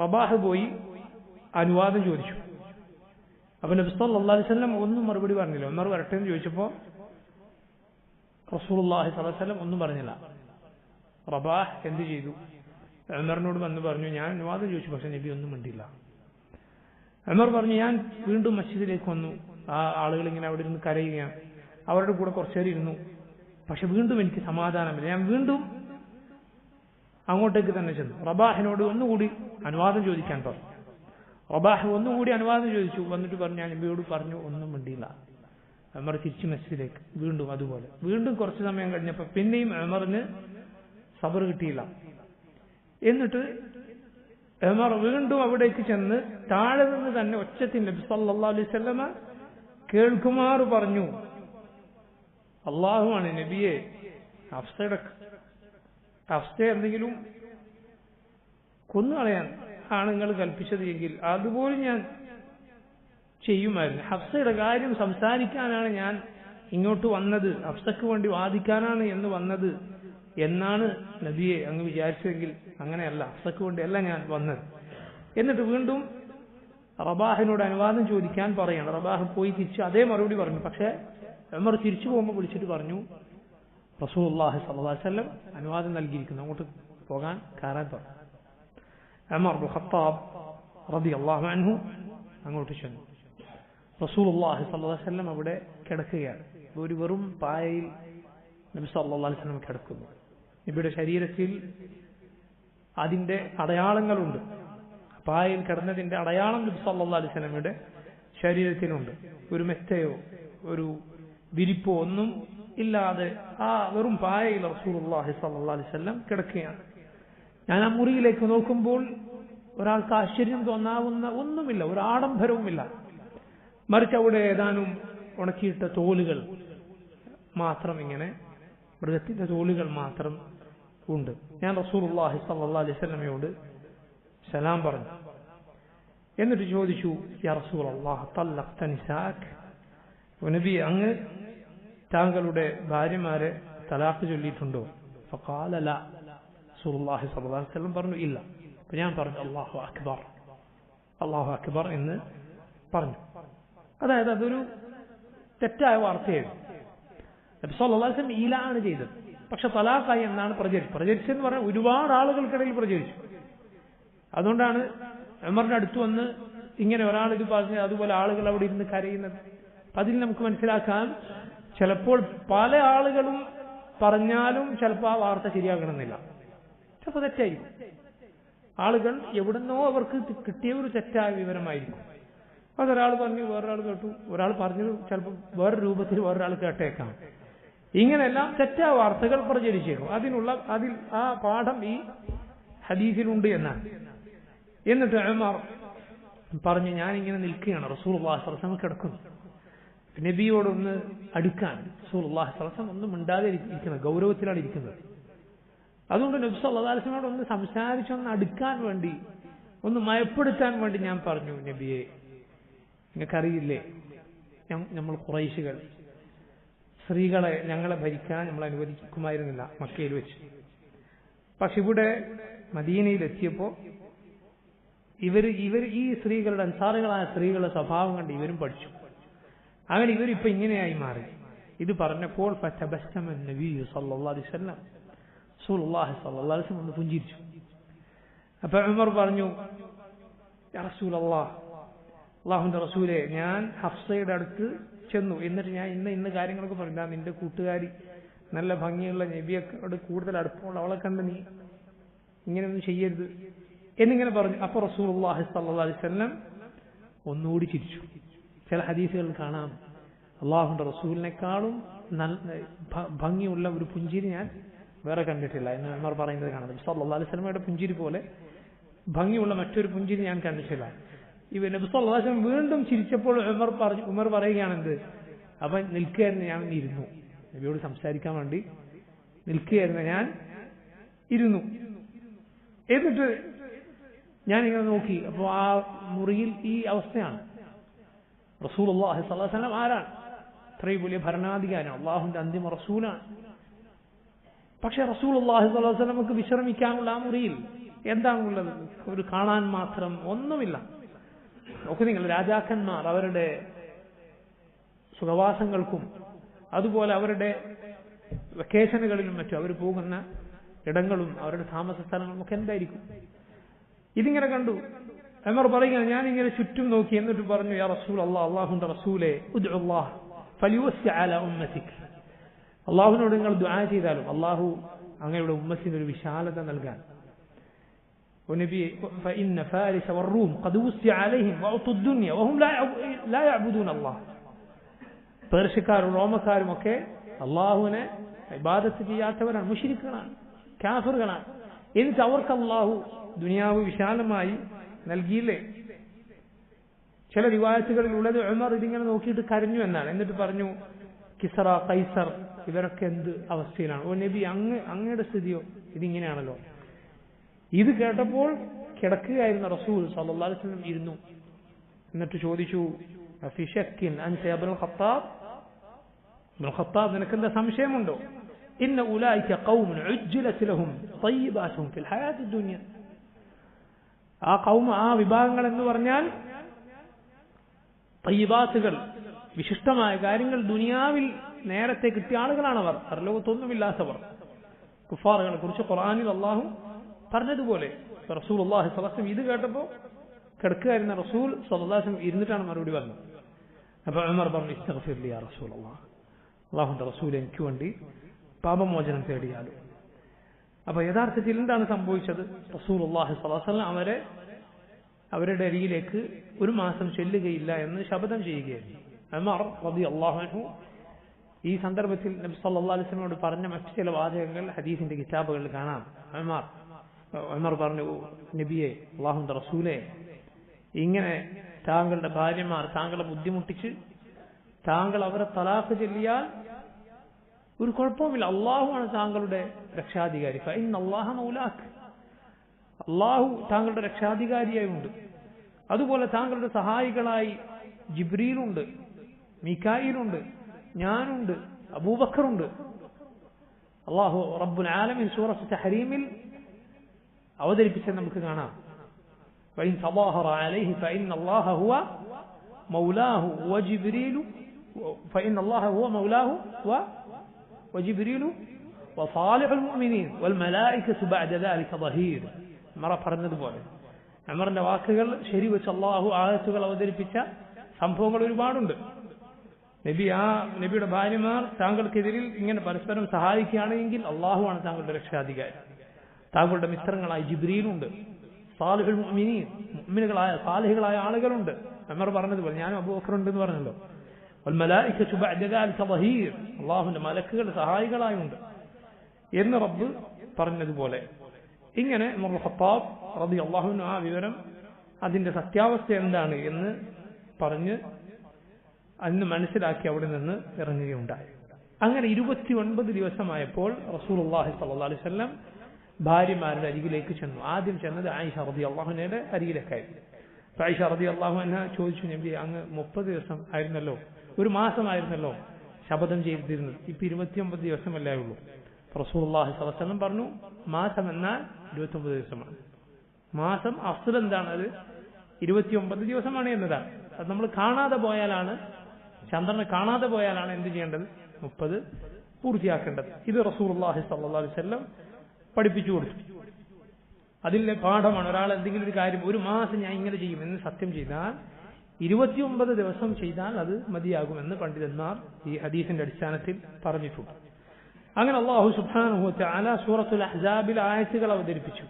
റബാഹ് പോയി അനുവാദം ചോദിച്ചു. അപ്പൊ നബി സല്ലല്ലാഹു അലൈഹി വസല്ലം ഒന്നും മറുപടി പറഞ്ഞില്ല. ഉമർ വരട്ടെ എന്ന് ചോദിച്ചപ്പോൾ റസൂലുള്ളാഹി സ്വല്ലല്ലാഹു അലൈഹി വസല്ലം ഒന്നും പറഞ്ഞില്ല. റബാഹ് എന്ത് ചെയ്തു? ഉമറിനോട് വന്ന് പറഞ്ഞു, ഞാൻ അനുവാദം ചോദിച്ചു, പക്ഷെ നബി ഒന്നും മിണ്ടില്ല. ഉമർ പറഞ്ഞു, ഞാൻ വീണ്ടും മസ്ജിദിലേക്ക് വന്നു. ആ ആളുകൾ ഇങ്ങനെ അവിടെ ഇരുന്ന് കരയുകയാണ്. അവരുടെ കൂടെ കുറച്ചേരം ഇരുന്നു, പക്ഷെ വീണ്ടും എനിക്ക് സമാധാനമില്ല. ഞാൻ വീണ്ടും അങ്ങോട്ടേക്ക് തന്നെ ചെന്നു. റബാഹിനോട് ഒന്നുകൂടി അനുവാദം ചോദിക്കാൻ പറഞ്ഞു. റബാഹ് ഒന്നുകൂടി അനുവാദം ചോദിച്ചു. വന്നിട്ട് പറഞ്ഞു, ഞാൻ നബിയോട് പറഞ്ഞു, ഒന്നും മിണ്ടിയില്ല. ഉമർ തിരിച്ചു മസ്ജിദിലേക്ക് വീണ്ടും അതുപോലെ. വീണ്ടും കുറച്ചു സമയം കഴിഞ്ഞപ്പോൾ പിന്നെയും ഉമറിന് സബർ കിട്ടിയില്ല. എന്നിട്ട് ഉമർ വീണ്ടും അവിടേക്ക് ചെന്ന് താഴെ നിന്ന് തന്നെ ഒച്ചത്തിൽ നബി സല്ലല്ലാഹു അലൈഹി വസല്ലമ കേൾക്കുമാറ് പറഞ്ഞു, അള്ളാഹുവാണ് നബിയെ, ഹഫ്സയെ എന്തെങ്കിലും കൊന്നുകളയാൻ ആണ് നിങ്ങൾ കൽപ്പിച്ചത് എങ്കിൽ അതുപോലും ഞാൻ ചെയ്യുമായിരുന്നു. ഹഫ്സയുടെ കാര്യം സംസാരിക്കാനാണ് ഞാൻ ഇങ്ങോട്ട് വന്നത്, ഹഫ്സക്ക് വേണ്ടി വാദിക്കാനാണ് എന്ന് വന്നത് എന്നാണ് നബിയെ അങ്ങ് വിചാരിച്ചതെങ്കിൽ അങ്ങനെയല്ല, ഹഫ്സക്ക് വേണ്ടിയല്ല ഞാൻ വന്നത്. എന്നിട്ട് വീണ്ടും റബാഹിനോട് അനുവാദം ചോദിക്കാൻ പറയാണ്. റബാഹ് പോയി തിരിച്ച് അതേ മറുപടി പറഞ്ഞു. പക്ഷെ ഉമർ തിരിച്ചു പോകുമ്പോൾ വിളിച്ചിട്ട് പറഞ്ഞു, റസൂലുള്ളാഹി സ്വല്ലല്ലാഹു അലൈഹി വസല്ലം അനുവാദം നൽകിയിരിക്കുന്നു, അങ്ങോട്ട് പോകാൻ കയറാൻ പറഞ്ഞു. ഉമർ ഇബ്നു ഖത്താബ് റളിയല്ലാഹു അൻഹു അങ്ങോട്ട് ചെന്നു. റസൂലുള്ളാഹി സ്വല്ലല്ലാഹു അലൈഹി വസല്ലം അവിടെ കിടക്കുകയാണ്. ഒരു വെറും പായയിൽ നബി സല്ലല്ലാഹു അലൈഹി വസല്ലം കിടക്കുന്നു. നബിയുടെ ശരീരത്തിൽ അതിന്റെ അടയാളങ്ങളുണ്ട്. പായയിൽ കിടന്നതിന്റെ അടയാളം നബി സല്ലല്ലാഹു അലൈഹി വസല്ലമയുടെ ശരീരത്തിലുണ്ട്. ഒരു മെത്തയോ ഒരു വിരിപ്പോ ഒന്നും ഇല്ലാതെ ആ വെറും പായയിൽ റസൂലുള്ളാഹി സ്വല്ലല്ലാഹു അലൈഹി വസല്ലം കിടക്കുകയാണ്. ഞാൻ ആ മുറിയിലേക്ക് നോക്കുമ്പോൾ ഒരാൾക്ക് ആശ്ചര്യം തോന്നാവുന്ന ഒന്നുമില്ല, ഒരു ആഡംബരവുമില്ല. മറിച്ച് അവിടെ ഏതാനും ഉണക്കിയിട്ട തോലുകൾ മാത്രം, ഇങ്ങനെ മൃഗത്തിന്റെ തോലുകൾ മാത്രം ഉണ്ട്. ഞാൻ റസൂലുള്ളാഹി സ്വല്ലല്ലാഹു അലൈഹി വസല്ലമയോട് സലാം പറഞ്ഞു. എന്നിട്ട് ചോദിച്ചു, യാ റസൂലല്ലാഹ് തല്ലഖ്ത നിസാഅക, നബി അങ്ങ് താങ്കളുടെ ഭാര്യമാരെ തലാഖ് ചൊല്ലിയിട്ടുണ്ടോ? ഫഖാല ലാ, റസൂലുള്ളാഹി സ്വല്ലല്ലാഹു അലൈഹി വസല്ലം പറഞ്ഞു ഇല്ല. അപ്പോൾ ഞാൻ പറഞ്ഞു അല്ലാഹു അക്ബർ, അല്ലാഹു അക്ബർ എന്ന് പറഞ്ഞു. അതായത് അതൊരു തെറ്റായ വാർത്തയായിരുന്നു. നബി സല്ലല്ലാഹു അലൈഹി വസല്ലം ഈലാണ് ചെയ്തത്, പക്ഷെ തലാഖായി എന്നാണ് പ്രചരിച്ചെന്ന് പറഞ്ഞാൽ ഒരുപാട് ആളുകൾക്കിടയിൽ പ്രചരിച്ചു. അതുകൊണ്ടാണ് ഉമറിന്റെ അടുത്ത് വന്ന് ഇങ്ങനെ ഒരാൾ ഇത് പറഞ്ഞ് അതുപോലെ ആളുകൾ അവിടെ ഇരുന്ന് കരയുന്നത്. അതിൽ നമുക്ക് മനസ്സിലാക്കാൻ ചിലപ്പോൾ പല ആളുകളും പറഞ്ഞാലും ചിലപ്പോൾ ആ വാർത്ത ശരിയാകണമെന്നില്ല, ചിലപ്പോൾ തെറ്റായിരിക്കും. ആളുകൾ എവിടുന്നോ അവർക്ക് കിട്ടിയ ഒരു തെറ്റായ വിവരമായിരിക്കും. അതൊരാൾ പറഞ്ഞു, വേറൊരാൾ കേട്ടു, ഒരാൾ പറഞ്ഞത് ചിലപ്പോൾ വേറെ രൂപത്തിൽ വേറൊരാൾ കേട്ടേക്കാം. ഇങ്ങനെയെല്ലാം തെറ്റായ വാർത്തകൾ പ്രചരിച്ചേക്കും. അതിൽ ആ പാഠം ഈ ഹദീസിലുണ്ട് എന്നാണ്. എന്നിട്ട് ഉമർ പറഞ്ഞു, ഞാനിങ്ങനെ നിൽക്കുകയാണ്, റസൂലുള്ളാഹി സ്വല്ലല്ലാഹു അലൈഹി വസല്ലം കിടക്കുന്നു, നബിയോടൊന്ന് അടുക്കാൻ. റസൂലുള്ളാഹി സ്വല്ലല്ലാഹു അലൈഹി വസല്ലം ഒന്നും മിണ്ടാതെ ഇരിക്കുന്നത്, ഗൗരവത്തിലാണ് ഇരിക്കുന്നത്. അതുകൊണ്ട് നബി സല്ലല്ലാഹു അലൈഹി വസല്ലമയോട് ഒന്ന് സംസാരിച്ചൊന്ന് അടുക്കാൻ വേണ്ടി, ഒന്ന് മയപ്പെടുത്താൻ വേണ്ടി ഞാൻ പറഞ്ഞു, നബിയെ നിങ്ങൾക്കറിയില്ലേ, നമ്മൾ ഖുറൈശികൾ സ്ത്രീകളെ ഞങ്ങളെ ഭരിക്കാൻ നമ്മൾ അനുവദിക്കുമായിരുന്നില്ല മക്കയിൽ വെച്ച്. പക്ഷെ ഇവിടെ മദീനയിലെത്തിയപ്പോൾ ഇവർ ഈ സ്ത്രീകളുടെ അൻസാറുകളായ സ്ത്രീകളുടെ സ്വഭാവം കണ്ട് ഇവരും പഠിച്ചു. അങ്ങനെ ഇവരിപ്പോ ഇങ്ങനെയായി മാറി. ഇത് പറഞ്ഞപ്പോൾ ഫതബസ്സമ നബി സല്ലല്ലാഹു അലൈഹി വസല്ലം, റസൂലുള്ളാഹി സ്വല്ലല്ലാഹു അലൈഹി വസല്ലം ഒന്ന് പുഞ്ചിരിച്ചു. അപ്പോൾ ഉമർ പറഞ്ഞു, യാ റസൂലല്ലാഹ്, അല്ലാഹുവിന്റെ റസൂലേ, ഞാൻ ഹഫ്സയുടെ അടുത്ത് ചെന്നു. എന്നിട്ട് ഞാൻ ഇന്ന കാര്യങ്ങളൊക്കെ പറഞ്ഞു. നിന്റെ കൂട്ടുകാരി നല്ല ഭംഗിയുള്ള നബിയോട് കൂടുതൽ അടുപ്പമുള്ള അവളെ കണ്ട് നീ ഇങ്ങനെയൊന്നും ചെയ്യരുത് എന്നിങ്ങനെ പറഞ്ഞു. അപ്പോൾ റസൂലുള്ളാഹി സ്വല്ലല്ലാഹു അലൈഹി വസല്ലം ഒന്നുകൂടി ചിരിച്ചു. ചില ഹദീസുകൾ കാണാം, അള്ളാഹുവിന്റെ റസൂലിനെക്കാളും ഭംഗിയുള്ള ഒരു പുഞ്ചിരി ഞാൻ വേറെ കണ്ടിട്ടില്ല എന്ന് ഉമർ പറയുന്നത് കാണാം. സല്ലല്ലാഹു അലൈഹി വസല്ലമയുടെ പുഞ്ചിരി പോലെ ഭംഗിയുള്ള മറ്റൊരു പുഞ്ചിരി ഞാൻ കണ്ടിട്ടില്ല. നബി സല്ലല്ലാഹു അലൈഹി വസല്ലം വീണ്ടും ചിരിച്ചപ്പോൾ ഉമർ പറയുകയാണെന്ത്, അപ്പൊ നിൽക്കുകയായിരുന്നു, ഞാൻ ഇരുന്നു, നബിയോട് സംസാരിക്കാൻ വേണ്ടി നിൽക്കുകയായിരുന്നു, ഞാൻ ഇരുന്നു. എന്നിട്ട് ഞാനിങ്ങനെ നോക്കി. അപ്പോൾ ആ മുറിയിൽ ഈ അവസ്ഥയാണ്. റസൂലുള്ളാഹി സ്വല്ലല്ലാഹു അലൈഹി വസല്ലം ആരാണ്? ഇത്രയും വലിയ ഭരണാധികാരിയാണ്, അള്ളാഹുവിന്റെ അന്തിമ റസൂലാണ്. പക്ഷെ റസൂലുള്ളാഹി സ്വല്ലല്ലാഹു അലൈഹി വസല്ലമക്ക് വിശ്രമിക്കാനുള്ള ആ മുറിയിൽ എന്താണുള്ളത്? ഒരു കാണാൻ മാത്രം ഒന്നുമില്ല. നോക്കൂ നിങ്ങൾ, രാജാക്കന്മാർ അവരുടെ സുഖവാസങ്ങൾക്കും അതുപോലെ അവരുടെ വെക്കേഷനുകളിലും മറ്റും അവർ പോകുന്ന ഇടങ്ങളും അവരുടെ താമസ സ്ഥലങ്ങളും ഒക്കെ എന്തായിരിക്കും? ഇതിങ്ങനെ കണ്ടു. ഉമർ പറയുകയാണ്, ഞാനിങ്ങനെ ചുറ്റും നോക്കി. എന്നിട്ട് പറഞ്ഞു, യാ റസൂലല്ലാഹ്, അല്ലാഹുവിന്റെ റസൂലേ, ഉദ്ഉല്ലാഹ് ഫലിവസ്സി അലാ ഉമ്മതിക്, അള്ളാഹുവിനോട് നിങ്ങൾ ദുആ ചെയ്താലും അള്ളാഹു അങ്ങയുടെ ഉമ്മത്തിന് ഒരു വിശാലത നൽകാൻ. ونبي فإن فارس والروم قد وسع عليهم وأعطوا الدنيا وهم لا يعبدون الله. പേർഷ്യക്കാരും റോമക്കാരും ഒക്കെ അള്ളാഹുവിനെ ഇബാദത്ത് ചെയ്യാത്തവരാണ്, മുശ്രിക്കുകളാണ്, കാഫിറുകളാണ്. എന്നിട്ട് അവർക്ക് അള്ളാഹു ദുനിയാവ് വിശാലമായി നൽകിയില്ലേ? ചില റിവായത്തുകളിൽ ഉള്ളത് ഉമർ ഇതിങ്ങനെ നോക്കിയിട്ട് കരഞ്ഞു എന്നാണ്. എന്നിട്ട് പറഞ്ഞു, കിസ്റ, കൈസർ ഇവരൊക്കെ എന്ത് അവസ്ഥയിലാണ്? ഓ നബി, അങ്ങയുടെ സ്ഥിതിയോ ഇതിങ്ങനെയാണല്ലോ. ഇത് കേട്ടപ്പോൾ കിടക്കുകയായിരുന്ന റസൂൽ സല്ലല്ലാഹു അലൈഹി വസല്ലം ഇരുന്നു. എന്നിട്ട് ചോദിച്ചു, ഫി ശക്കിൻ അൻത യാ ഇബ്നുൽ ഖത്താബ്, ഇബ്നുൽ ഖത്താബ് നിനക്കെന്താ സംശയമുണ്ടോ? ഇന്ന ഉലൈക ഖൗമുൻ ഉജ്ജിലത് ലഹും തയ്യിബാതുഹും ഫിൽ ഹയാത്തി ദുനിയ. ആ ഖൗം, ആ വിഭാഗങ്ങൾ എന്ന് പറഞ്ഞാൽ തയ്യിബാത്തുകൾ, വിശിഷ്ടമായ കാര്യങ്ങൾ ദുനിയാവിൽ നേരത്തെ കിട്ടിയ ആളുകളാണവർ, പരലോകത്തൊന്നുമില്ലാത്തവർ. കുഫാറുകളെ കുറിച്ച് ഖുർആനിൽ അല്ലാഹു പറഞ്ഞതുപോലെ റസൂലുള്ളാഹി സ്വല്ലല്ലാഹു അലൈഹി വസല്ലം ഇത് കേട്ടപ്പോൾ കിടക്കുകയായിരുന്ന റസൂൽ സ്വല്ലല്ലാഹു അലൈഹി വസല്ലം ഇരുന്നിട്ടാണ് മറുപടി പറഞ്ഞത്. അപ്പോൾ ഉമർ പറഞ്ഞു, ഇസ്തഗ്ഫിർ ലി യാ റസൂലല്ലാഹ്, അല്ലാഹുവിന്റെ റസൂൽ എനിക്ക് വേണ്ടി പാപമോചനം തേടിയാലും. അപ്പോൾ യഥാർത്ഥത്തിൽ എന്താണ് സംഭവിച്ചത്? റസൂലുള്ളാഹി സ്വല്ലല്ലാഹു അലൈഹി വസല്ലം അവരുടെ അരികിലേക്ക് ഒരു മാസം ചെല്ലുകയില്ല എന്ന് ശപഥം ചെയ്യുകയായിരുന്നു. ഉമർ റളിയല്ലാഹു അൻഹു ഈ സന്ദർഭത്തിൽ നബി സല്ലല്ലാഹു അലൈഹി വസല്ലമയോട് പറഞ്ഞ മറ്റു ചില വാചകങ്ങൾ ഹദീസിന്റെ കിതാബുകളിൽ കാണാം. ഉമർ പറഞ്ഞു, നബിയെ, അല്ലാഹുവിന്റെ റസൂലേ, ഇങ്ങനെ താങ്കളുടെ ഭാര്യമാർ താങ്കളെ ബുദ്ധിമുട്ടിച്ച് താങ്കൾ അവരെ തലാഖ് ചൊല്ലിയാൽ ഒരു കുഴപ്പവുമില്ല, അള്ളാഹുവാണ് താങ്കളുടെ രക്ഷാധികാരി. ഫഇന്നല്ലാഹ മൗലാക്, അള്ളാഹു താങ്കളുടെ രക്ഷാധികാരിയായുണ്ട്. അതുപോലെ താങ്കളുടെ സഹായികളായി ജിബ്രീലുണ്ട്, മീകായിലുണ്ട്, ഞാനുണ്ട്, അബൂബക്കറുണ്ട്. അള്ളാഹു റബ്ബുൽ ആലമീൻ സൂറത്ത് തഹ്രീമിൽ അവതരിപ്പിച്ചത് നമുക്ക് കാണാം. فإن تظاهر عليه فإن الله هو مولاه وجبريل فإن الله هو مولاه وجبريل وصالح المؤمنين والملائكة بعد ذلك ظهير. മറ പറഞ്ഞതുപോലെ ഉമറിന്റെ വാക്കുകൾ ശരിവെച്ച് അള്ളാഹു ആയത്തുകൾ അവതരിപ്പിച്ച സംഭവങ്ങൾ ഒരുപാടുണ്ട്. നബിയുടെ ഭാര്യമാർ താങ്കൾക്കെതിരിൽ ഇങ്ങനെ പരസ്പരം സഹായിക്കുകയാണെങ്കിൽ അള്ളാഹുവാണ് താങ്കളുടെ രക്ഷാധികാരി. താങ്കളുടെ മിത്രങ്ങളായി ജിബ്രീലുണ്ട്, സാലിഹുൽ മുഅ്മിനീൻ, മുഅ്മിനുകളായ സാലിഹുകളായ ആളുകളുണ്ട്. ഉമർ പറഞ്ഞതുപോലെ ഞാനും അബൂബക്കറുണ്ട് എന്ന് പറഞ്ഞല്ലോ. വൽ മലായികതു ബഅദ ദാലിക ളഹീർ, അള്ളാഹുവിന്റെ മലക്കുകൾ സഹായികളായുണ്ട് എന്ന് റബ്ബ് പറഞ്ഞതുപോലെ. ഇങ്ങനെ ഉമർ ഖത്താബ് റളിയല്ലാഹു അൻഹു ആ വിവരം, അതിന്റെ സത്യാവസ്ഥ എന്താണ് എന്ന് പറഞ്ഞ് അന്ന് മനസ്സിലാക്കി അവിടെ നിന്ന് ഇറങ്ങുകയുണ്ടായി. അങ്ങനെ 29 ദിവസമായപ്പോൾ റസൂലുള്ളാഹി സ്വല്ലല്ലാഹു അലൈഹി വസല്ലം ഭാര്യമാരുടെ അരികിലേക്ക് ചെന്നു. ആദ്യം ചെന്നത് ആയിഷ റളിയല്ലാഹു അൻഹയുടെ അരികിലേക്കായിരുന്നു. ആയിഷ റളിയല്ലാഹു അൻഹ ചോദിച്ചു, നബി, അങ്ങ് 30 ദിവസം ആയിരുന്നല്ലോ, ഒരു മാസമായിരുന്നല്ലോ ശപഥം ചെയ്തിരുന്നത്, ഇപ്പൊ 29 ദിവസമല്ലേ ഉള്ളൂ. റസൂലുള്ളാഹി സ്വല്ലല്ലാഹു അലൈഹി വസല്ലം പറഞ്ഞു, മാസം എന്നാൽ 29 ദിവസമാണ്. മാസം അസ്ൽ എന്താണ്? അത് 29 ദിവസമാണ് എന്നതാണ്. അത് നമ്മൾ കാണാതെ പോയാലാണ്, ചന്ദ്രനെ കാണാതെ പോയാലാണ് എന്ത് ചെയ്യേണ്ടത്? 30 പൂർത്തിയാക്കേണ്ടത്. ഇത് റസൂലുള്ളാഹി സ്വല്ലല്ലാഹു അലൈഹി വസല്ലം പഠിപ്പിച്ചു കൊടുത്തു. അതിലെ പാഠമാണ്, ഒരാൾ എന്തെങ്കിലും ഒരു കാര്യം ഒരു മാസം ഞാൻ ഇങ്ങനെ ചെയ്യും എന്ന് സത്യം ചെയ്താൽ 29 ദിവസം ചെയ്താൽ അത് മതിയാകുമെന്ന് പണ്ഡിതന്മാർ ഈ ഹദീസിന്റെ അടിസ്ഥാനത്തിൽ പറഞ്ഞിട്ടുണ്ട്. അങ്ങനെ അല്ലാഹു സുബ്ഹാനഹു വ തആല സൂറത്തുൽ അഹ്സാബിൽ ആയത്തുകൾ അവതരിപ്പിച്ചു.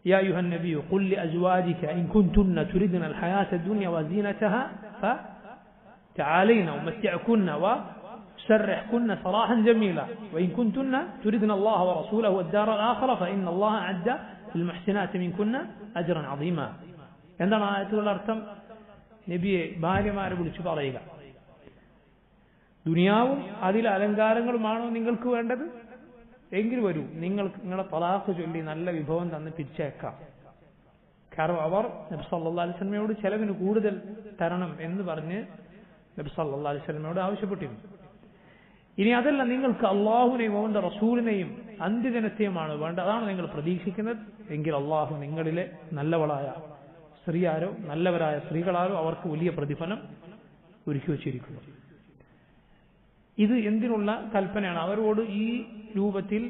യാ അയ്യുഹൻ നബിയ്യു ഖുൽ ലിഅസ്വാജിക ഇൻ കുൻതുന്ന തുരിദ്ന അൽ ഹയാത അദ്ദുനിയ വസീനതഹ ഫതആലൈന ഉമത്തിഅകുന്ന وسرحكن سراحا جميلا وإن كنتن تردن الله ورسوله والدار الآخرة فإن الله أعد للمحسنات منكن أجرا عظيما. എന്താണ് ആയത്തുകളുടെ അർത്ഥം? നബിയെ, ഭാര്യമാരെ വിളിച്ചു പറയുക, ദുനിയാവും അതിലെ അലങ്കാരങ്ങളുമാണോ നിങ്ങൾക്ക് വേണ്ടത്? എങ്കിൽ വരൂ, നിങ്ങളെ തലാഖ് ചൊല്ലി നല്ല വിഭവം തന്ന് പിരിച്ചേക്കാം. കാരണം അവർ നബി സല്ലല്ലാഹു അലൈഹി വസല്ലമയോട് ചെലവിന് കൂടുതൽ തരണം എന്ന് പറഞ്ഞ് നബി സല്ലല്ലാഹു അലൈഹി വസല്ലമയോട് ആവശ്യപ്പെട്ടിരുന്നു. ഇനി അതല്ല, നിങ്ങൾക്ക് അള്ളാഹുവിനെയും അവന്റെ റസൂലിനെയും അന്ത്യദിനത്തെയുമാണ് വേണ്ടത്, അതാണ് നിങ്ങൾ പ്രതീക്ഷിക്കുന്നത്, എങ്കിൽ അള്ളാഹു നിങ്ങളിലെ നല്ലവളായ സ്ത്രീയാരോ നല്ലവരായ സ്ത്രീകളാരോ അവർക്ക് വലിയ പ്രതിഫലം ഒരുക്കി വച്ചിരിക്കുന്നു. ഇത് എന്തിനുള്ള കൽപ്പനയാണ്? അവരോട് ഈ രൂപത്തിൽ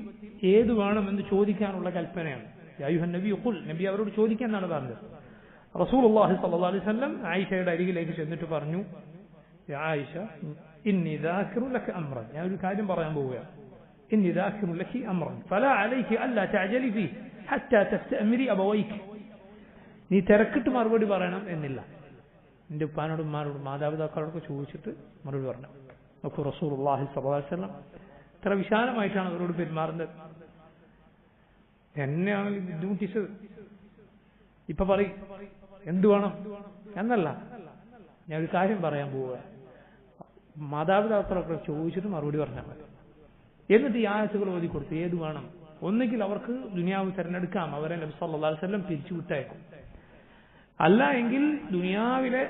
ഏത് വേണമെന്ന് ചോദിക്കാനുള്ള കൽപ്പനയാണ്. യാ അയ്യുഹൻ നബിയ്യു ഖുൽ, നബി അവരോട് ചോദിക്കാൻ എന്നാണ് പറഞ്ഞത്. റസൂലുള്ളാഹി സ്വല്ലല്ലാഹു അലൈഹി വസല്ലം ആയിഷയുടെ അരികിലേക്ക് ചെന്നിട്ട് പറഞ്ഞു, യാ ആയിഷ, ഇന്നി ദാകിറു ലക അംറൻ, ഞാൻ ഒരു കാര്യം പറയാൻ പോവുകയാണ്. ഇന്നി ദാകിറു ലകി അംറൻ ഫലാ അലൈകി അല്ലാ തഅജലി ഫീഹി ഹത്താ തസ്തഅമിരി അബവൈക. നീ തിരക്കിട്ട് മറുപടി പറയണം എന്നില്ല. നിന്റെ ഉപ്പാനോടും ഉമ്മാനോടും മാതാപിതാക്കളോടൊക്കെ ചോദിച്ചിട്ട് മറുപടി പറയണം. നോക്കൂ, റസൂലുള്ളാഹി സ്വല്ലല്ലാഹു അലൈഹി വസല്ലം ഇത്ര വിശാലമായിട്ടാണ് അവരോട് പെരുമാറുന്നത്. എന്നെയാണ് ബുദ്ധിമുട്ടിച്ചത്, ഇപ്പൊ പറയും എന്തു വേണം എന്നല്ല, ഞാൻ ഒരു കാര്യം പറയാൻ പോവുക, മാതാപിതാക്കളൊക്കെ ചോദിച്ചിട്ട് മറുപടി പറഞ്ഞാൽ മതി. എന്നിട്ട് ഈ ആയത്തുകൾ ഓതി കൊടുത്തു, ഏത് വേണം ഒന്നുകിൽ അവർക്ക് ദുനിയാവ് തിരഞ്ഞെടുക്കാം, അവരെ നബി സല്ലല്ലാഹു അലൈഹി വസല്ലം പിരിച്ചുവിട്ടേക്കും. അല്ല എങ്കിൽ ദുനിയാവിലെ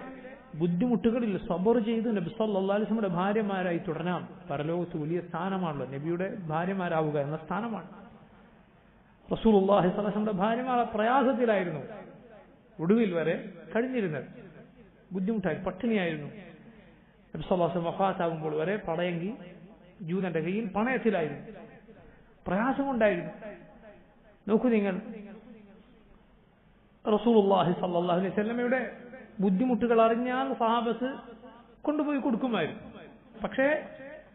ബുദ്ധിമുട്ടുകളിൽ സബർ ചെയ്ത് നബി സല്ലല്ലാഹു അലൈഹി വസല്ലമയുടെ ഭാര്യമാരായി തുടരാം. പരലോകത്ത് വലിയ സ്ഥാനമാണല്ലോ നബിയുടെ ഭാര്യമാരാവുക എന്ന സ്ഥാനമാണ്. റസൂലുള്ളാഹി സ്വല്ലല്ലാഹു അലൈഹി വസല്ലമയുടെ ഭാര്യമാർ പ്രയാസത്തിലായിരുന്നു ഒടുവിൽ വരെ കഴിഞ്ഞിരുന്നത്, ബുദ്ധിമുട്ടായി പട്ടിണിയായിരുന്നു. നബി സല്ലല്ലാഹു അലൈഹി വസല്ലം വഫാത്താകുമ്പോൾ വരെ പടയങ്കി ജൂതന്റെ കയ്യിൽ പണയത്തിലായിരുന്നു, പ്രയാസം കൊണ്ടായിരുന്നു. നോക്കൂ നിങ്ങൾ, റസൂലുള്ളാഹി സ്വല്ലല്ലാഹു അലൈഹി വസല്ലമയുടെ ബുദ്ധിമുട്ടുകൾ അറിഞ്ഞാൽ സഹാബത്ത് കൊണ്ടുപോയി കൊടുക്കുമായിരുന്നു. പക്ഷേ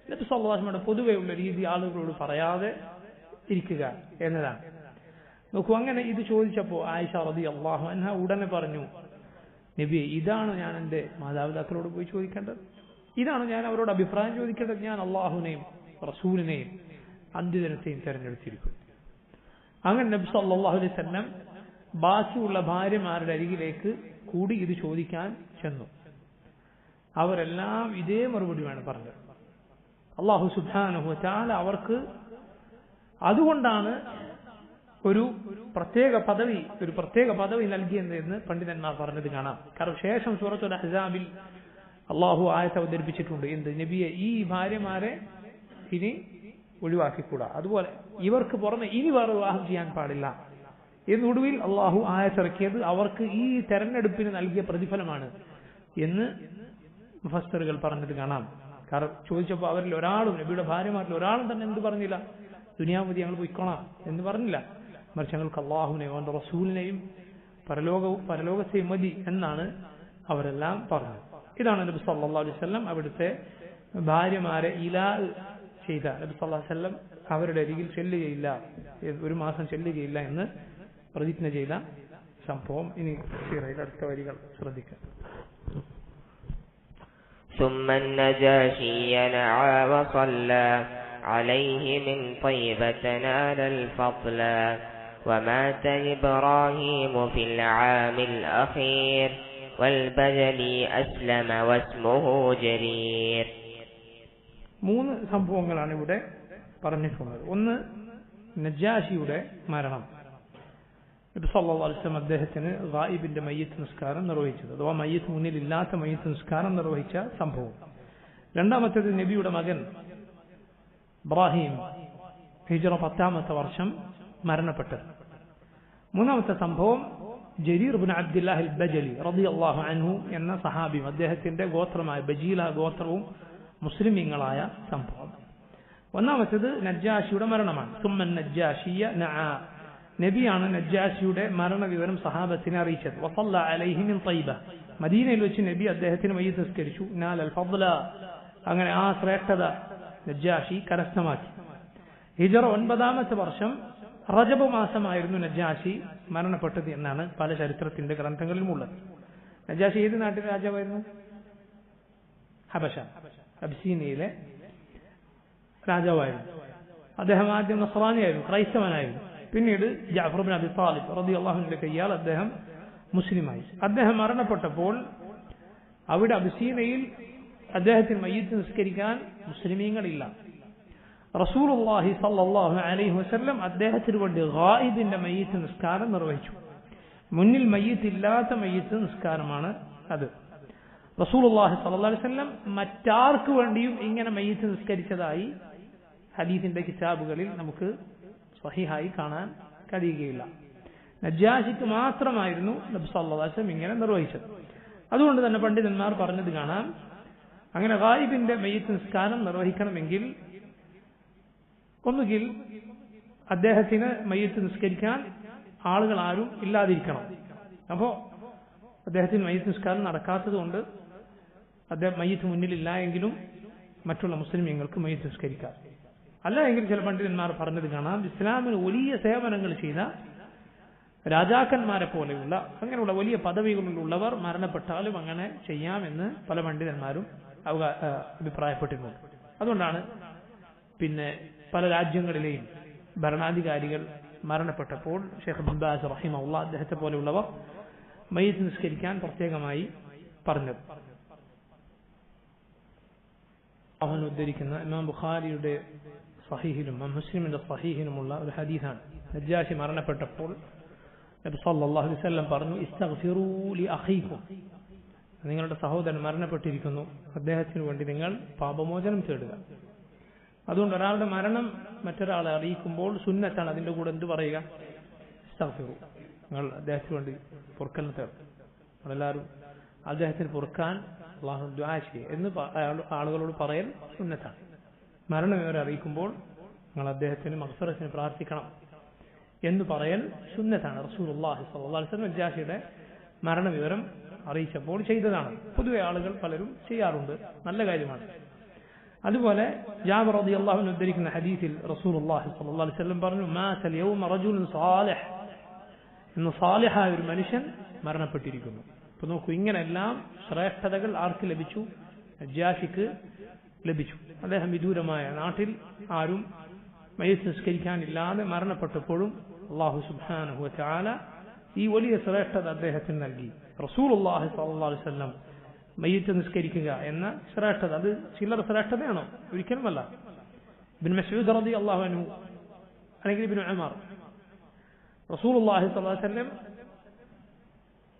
നബി സല്ലല്ലാഹു അലൈഹി വസല്ലമയുടെ പൊതുവെയുള്ള രീതി ആളുകളോട് പറയാതെ ഇരിക്കുക എന്നതാണ്. നോക്കൂ, അങ്ങനെ ഇത് ചോദിച്ചപ്പോൾ ആയിഷ റളിയല്ലാഹു അൻഹ ഉടനെ പറഞ്ഞു, നബിയെ, ഇതാണ് ഞാൻ എൻ്റെ മാതാപിതാക്കളോട് പോയി ചോദിക്കേണ്ടത്, ഇതാണ് ഞാൻ അവരോട് അഭിപ്രായം ചോദിക്കേണ്ടത്. ഞാൻ അള്ളാഹുവിനെയും റസൂലിനെയും അന്ത്യദിനത്തെയും തെരഞ്ഞെടുത്തിരിക്കും. അങ്ങനെ നബി സല്ലല്ലാഹു അലൈഹി വസല്ലം ബാക്കിയുള്ള ഭാര്യമാരുടെ അരികിലേക്ക് കൂടി ഇത് ചോദിക്കാൻ ചെന്നു. അവരെല്ലാം ഇതേ മറുപടിയാണ് പറഞ്ഞത്. അല്ലാഹു സുബ്ഹാനഹു വ തആല അവർക്ക് അതുകൊണ്ടാണ് ഒരു പ്രത്യേക പദവി നൽകിയെന്ന് പണ്ഡിതന്മാർ പറഞ്ഞത് കാണാം. കാരണം ശേഷം സൂറത്തുൽ അഹ്സാബിൽ അള്ളാഹു ആയത്ത് അവതരിപ്പിച്ചിട്ടുണ്ട്, എന്ത്, നബിയെ, ഈ ഭാര്യമാരെ ഇനി ഒഴിവാക്കിക്കൂടാ, അതുപോലെ ഇവർക്ക് പുറമെ ഇനി വേറെ വിവാഹം ചെയ്യാൻ പാടില്ല എന്നൊടുവിൽ അള്ളാഹു ആയത്തിറക്കിയത് അവർക്ക് ഈ തെരഞ്ഞെടുപ്പിന് നൽകിയ പ്രതിഫലമാണ് എന്ന് മുഫസ്സിറുകൾ പറഞ്ഞത് കാണാം. കാരണം ചോദിച്ചപ്പോൾ അവരിൽ ഒരാളും, നബിയുടെ ഭാര്യമാരിൽ ഒരാളും തന്നെ എന്ത് പറഞ്ഞില്ല, ദുനിയാമതി ഞങ്ങൾ പോയിക്കോളാം എന്ന് പറഞ്ഞില്ല. മറിച്ച് ഞങ്ങൾക്ക് അള്ളാഹുവിനെയും അവന്റെ റസൂലിനെയും പരലോകത്തെയും മതി എന്നാണ് അവരെല്ലാം പറഞ്ഞത്. ഇതാണ് നബി സല്ലല്ലാഹു അലൈഹി വസല്ലം അവിടുത്തെ ഭാര്യമാരെ ഇലാ ചെയ്ത നബി സല്ലല്ലാഹു അലൈഹി വസല്ലം അവരുടെ അരികിൽ ചെല്ലുകയില്ല, ഒരു മാസം ചെല്ലുകയില്ല എന്ന് പ്രതിജ്ഞ ചെയ്ത സംഭവം. ഇനി അടുത്ത വരികൾ ശ്രദ്ധിക്കാം. ثم النجاشي نعى وصلى عليه من طيبة نال الفضل ومات إبراهيم في العام الأخير والبجلي أسلم واسمه جرير. മൂന്ന് സംഭവങ്ങളാണ് ഇവിടെ പറഞ്ഞിട്ടുള്ളത്. ഒന്ന്, നജാഷിയുടെ മരണം. നബി സല്ലല്ലാഹു അലൈഹി വസല്ലം അദ്ദേഹത്തിന് ഗായിബിന്റെ മയ്യിത്ത് നിസ്കാരം നിർവഹിച്ചത്, അഥവാ മയ്യിത്ത് മുന്നിലില്ലാത്ത മയ്യിത്ത് നിസ്കാരം നിർവഹിച്ച സംഭവം. രണ്ടാമത്തേത്, നബിയുടെ മകൻ ഇബ്രാഹിം ഹിജ്റ 10ാമത്തെ വർഷം മരണപ്പെട്ടത്. മൂന്നാമത്തെ സംഭവം, ജരീർ ഇബ്നു അബ്ദുല്ലാഹ് അൽ-ബജലി റളിയല്ലാഹു അൻഹു എന്ന സഹാബി, അദ്ദേഹത്തിന്റെ ഗോത്രമായ ബജീല ഗോത്രവും മുസ്ലിമീങ്ങളായ സംഭവം. ഒന്നാമത്തേത് നജ്ജാഷിയുടെ മരണമാണ്. സുമ്മൻ നജ്ജാഷിയ നആ, നബിയാണ് നജ്ജാഷിയുടെ മരണവിവരം സഹാബത്തിനെ അറിയിച്ചത്. വസല്ല അലൈഹി മിൻ തൈബ, മദീനയിൽ വെച്ച് നബി അദ്ദേഹത്തിന് മയ്യിത്ത് നിസ്കരിച്ചു. നാൽ അൽ ഫദ്ല, അങ്ങനെ ആ ശ്രേഷ്ഠത നജ്ജാഷി കരസ്ഥമാക്കി. ഹിജ്റ 9ാമത്തെ വർഷം റജബ് മാസമായിരുന്നു നജ്ജാഷി മരണപ്പെട്ടത് എന്നാണ് പല ചരിത്രത്തിന്റെ ഗ്രന്ഥങ്ങളിലുമുള്ളത്. നജ്ജാഷി ഏത് നാട്ടിലെ രാജാവായിരുന്നു? ഹബശ, അബ്സീനിയയിലെ രാജാവായിരുന്നു. അദ്ദേഹം ആദ്യം നസ്രാനിയായിരുന്നു, ക്രൈസ്തവനായിരുന്നു. പിന്നീട് ജഅഫർ ഇബ്നു അബി ത്വാലിബ് റളിയല്ലാഹു അൻഹുവിന്റെ കയ്യാൽ അദ്ദേഹം മുസ്ലിമായി. അദ്ദേഹം മരണപ്പെട്ടപ്പോൾ അവിടെ അബ്സീനയിൽ അദ്ദേഹത്തിന് മയ്യിത്ത് നിസ്കരിക്കാൻ മുസ്ലിമീങ്ങളില്ല. റസൂലുള്ളാഹി സ്വല്ലല്ലാഹു അലൈഹി വസല്ലം അദ്ദേഹത്തിന് വേണ്ടി ഗായിബിന്റെ മയ്യിത്ത് നിസ്കാരം നിർവഹിച്ചു. മുന്നിൽ മയ്യിത്ത് ഇല്ലാത്ത മയ്യിത്ത് നിസ്കാരമാണ് അത്. റസൂലുള്ളാഹി സ്വല്ലല്ലാഹു അലൈഹി വസല്ലം മറ്റാർക്ക് വേണ്ടിയും ഇങ്ങനെ മയ്യിത്ത് നിസ്കരിച്ചതായി ഹദീസിന്റെ കിതാബുകളിൽ നമുക്ക് സ്വഹീഹായി കാണാൻ കഴിയുകയില്ല. നജ്ജാഷിക്ക് മാത്രമായിരുന്നു നബി സല്ലല്ലാഹു അലൈഹി വസല്ലം ഇങ്ങനെ നിർവഹിച്ചത്. അതുകൊണ്ട് തന്നെ പണ്ഡിതന്മാർ പറഞ്ഞത് കാണാം, അങ്ങനെ ഗായിബിന്റെ മയ്യിത്ത് നിസ്കാരം നിർവഹിക്കണമെങ്കിൽ ഒന്നുകിൽ അദ്ദേഹത്തിന് മയ്യിത്ത് നിസ്കരിക്കാൻ ആളുകൾ ആരും ഇല്ലാതിരിക്കണം. അപ്പോ അദ്ദേഹത്തിന് മയ്യിത്ത് നിസ്കാരം നടക്കാത്തത് കൊണ്ട് അദ്ദേഹം മയ്യിത്ത് മുന്നിലില്ല എങ്കിലും മറ്റുള്ള മുസ്ലിമീങ്ങൾക്ക് മയ്യിത്ത് നിസ്കരിക്കാം. അല്ല എങ്കിൽ ചില പണ്ഡിതന്മാർ പറഞ്ഞത് കാണാം, ഇസ്ലാമിന് വലിയ സേവനങ്ങൾ ചെയ്ത രാജാക്കന്മാരെ പോലെയുള്ള അങ്ങനെയുള്ള വലിയ പദവികളിലുള്ളവർ മരണപ്പെട്ടാലും അങ്ങനെ ചെയ്യാമെന്ന് പല പണ്ഡിതന്മാരും അഭിപ്രായപ്പെട്ടിരുന്നു. അതുകൊണ്ടാണ് പിന്നെ പല രാജ്യങ്ങളിലെയും ഭരണാധികാരികൾ മരണപ്പെട്ടപ്പോൾ ഷെയ്ഖ് ഇബ്നു ബാസ് റഹിമഹുല്ലാഹ് അദ്ദേഹത്തെ പോലെയുള്ളവർ മയ്യിത്ത് നിസ്കരിക്കാൻ പ്രത്യേകമായി പറഞ്ഞത്. അവൻ ഉദ്ധരിക്കുന്ന ഇമാം ബുഖാരിയുടെ സഹീഹിലും മുസ്ലിമിന്റെ സഹീഹിലുമുള്ള ഒരു ഹദീസാണ്. നജ്ജാശി മരണപ്പെട്ടപ്പോൾ നബി സല്ലല്ലാഹു അലൈഹി വസല്ലം പറഞ്ഞു, ഇസ്തഗ്ഫിറൂ ലി അഖീകും, നിങ്ങളുടെ സഹോദരൻ മരണപ്പെട്ടിരിക്കുന്നു, അദ്ദേഹത്തിന് വേണ്ടി നിങ്ങൾ പാപമോചനം തേടുക. അതുകൊണ്ട് ഒരാളുടെ മരണം മറ്റൊരാളെ അറിയിക്കുമ്പോൾ സുന്നത്താണ് അതിന്റെ കൂടെ എന്ത് പറയുക? ഇസ്തഗ്ഫിറൂ, നിങ്ങൾ അദ്ദേഹത്തിന് വേണ്ടി പൊറുക്കലിന് തേടും. നമ്മളെല്ലാവരും അദ്ദേഹത്തിന് പൊറുക്കാൻ അള്ളാഹു ദുആ ചെയ്യുക എന്ന് ആളുകളോട് പറയൽ സുന്നത്താണ്. മരണം ഇവരെ അറിയിക്കുമ്പോൾ നിങ്ങൾ അദ്ദേഹത്തിന് മഗ്ഫിറത്തിന് പ്രാർത്ഥിക്കണം എന്ന് പറയൽ സുന്നത്താണ്. റസൂലുള്ളാഹി സ്വല്ലല്ലാഹു അലൈഹി വസല്ലം നജ്ജാശിയുടെ മരണവിവരം അറിയിച്ചപ്പോൾ ചെയ്തതാണ്. പൊതുവെ ആളുകൾ പലരും ചെയ്യാറുണ്ട്, നല്ല കാര്യമാണ്. അതുപോലെ ജാബിർ റളിയല്ലാഹു അൻഹു ഉദ്ധരിക്കുന്ന ഹദീസിൽ റസൂലുള്ളാഹി സ്വല്ലല്ലാഹു അലൈഹി വസല്ലം പറഞ്ഞു, മാതൽ യൗമ റജുലുൻ സാലിഹ്, ഇന്ന് സാലിഹായ ഒരു മനുഷ്യൻ മരണപ്പെട്ടിരിക്കുന്നു. അപ്പൊ നോക്കൂ, ഇങ്ങനെല്ലാം ശ്രേഷ്ഠതകൾ ആർക്ക് ലഭിച്ചു? നജ്ജാശിക്ക് ലഭിച്ചു. അദ്ദേഹം വിദൂരമായ നാട്ടിൽ ആരും മയ്യിത്ത് നിസ്കരിക്കാനില്ലാതെ മരണപ്പെട്ടപ്പോഴും അല്ലാഹു സുബ്ഹാനഹു വ തആല ഈ വലിയ ശ്രേഷ്ഠത അദ്ദേഹത്തിന് നൽകി. റസൂലുള്ളാഹി സ്വല്ലല്ലാഹു അലൈഹി വസല്ലം മയ്യിത്ത് നിസ്കരിക്കുക എന്ന ശ്രേഷ്ഠത, അത് ചില്ലറ ശ്രേഷ്ഠതയാണോ? ഒരിക്കലുമല്ല. ഇബ്നു മസ്ഊദ് റളിയല്ലാഹു അൻഹു അല്ലെങ്കിൽ ഇബ്നു ഉമർ, റസൂലുള്ളാഹി സ്വല്ലല്ലാഹു അലൈഹി വസല്ലം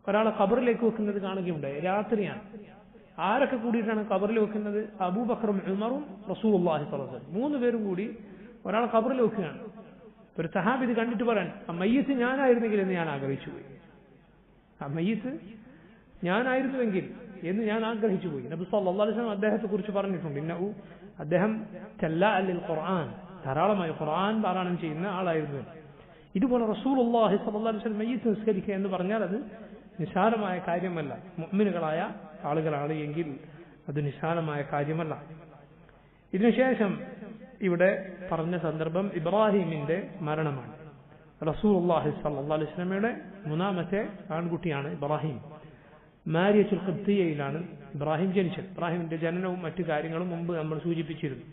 ഒരാളെ ഖബറിലേക്ക് വെക്കുന്നത് കാണുകയുണ്ടായി. രാത്രിയാണ്. ആരൊക്കെ കൂടിയിട്ടാണ് ഖബറിൽ വെക്കുന്നത്? അബൂബക്കറും ഉമറും റസൂലുള്ളാഹി സ്വല്ലല്ലാഹു അലൈഹി വസല്ലം, മൂന്ന് പേരും കൂടി ഒരാളെ ഖബറിൽ വെക്കുകയാണ്. ഒരു സഹാബി ഇത് കണ്ടിട്ട് പറയാൻ, ആ മയ്യിത്ത് ഞാനായിരുന്നെങ്കിൽ എന്ന് ഞാൻ ആഗ്രഹിച്ചു പോയി. ആ മയ്യിത്ത് ഞാനായിരുന്നുവെങ്കിൽ എന്ന് ഞാൻ ആഗ്രഹിച്ചു പോയി. നബി സല്ലല്ലാഹു അലൈഹി വസല്ലം അദ്ദേഹത്തെ കുറിച്ച് പറഞ്ഞിട്ടുണ്ട്, ഇന്നഹു, അദ്ദേഹം തല്ലാഅൽ ഖുർആൻ, ധാരാളമായി ഖുർആൻ പാരായണം ചെയ്യുന്ന ആളായിരുന്നു. ഇതുപോലെ റസൂലുള്ളാഹി സ്വല്ലല്ലാഹു അലൈഹി വസല്ലം മയ്യിത്ത് നിസ്കരിക്കുക എന്ന് പറഞ്ഞാൽ അത് നിസ്സാരമായ കാര്യമല്ല. മുഅ്മിനുകളായ ആളുകളാണ് എങ്കിൽ അത് നിസ്സാരമായ കാര്യമല്ല. ഇതിനുശേഷം ഇവിടെ പറഞ്ഞ സന്ദർഭം ഇബ്രാഹിമിന്റെ മരണമാണ്. റസൂലുള്ളാഹി സ്വല്ലല്ലാഹു അലൈഹി വസല്ലമയുടെ മൂന്നാമത്തെ ആൺകുട്ടിയാണ് ഇബ്രാഹിം. മാരിയത്തുൽ ഖിബ്തിയയിലാണ് ഇബ്രാഹിം ജനിച്ചത്. ഇബ്രാഹിമിന്റെ ജനനവും മറ്റു കാര്യങ്ങളും മുമ്പ് നമ്മൾ സൂചിപ്പിച്ചിരുന്നു.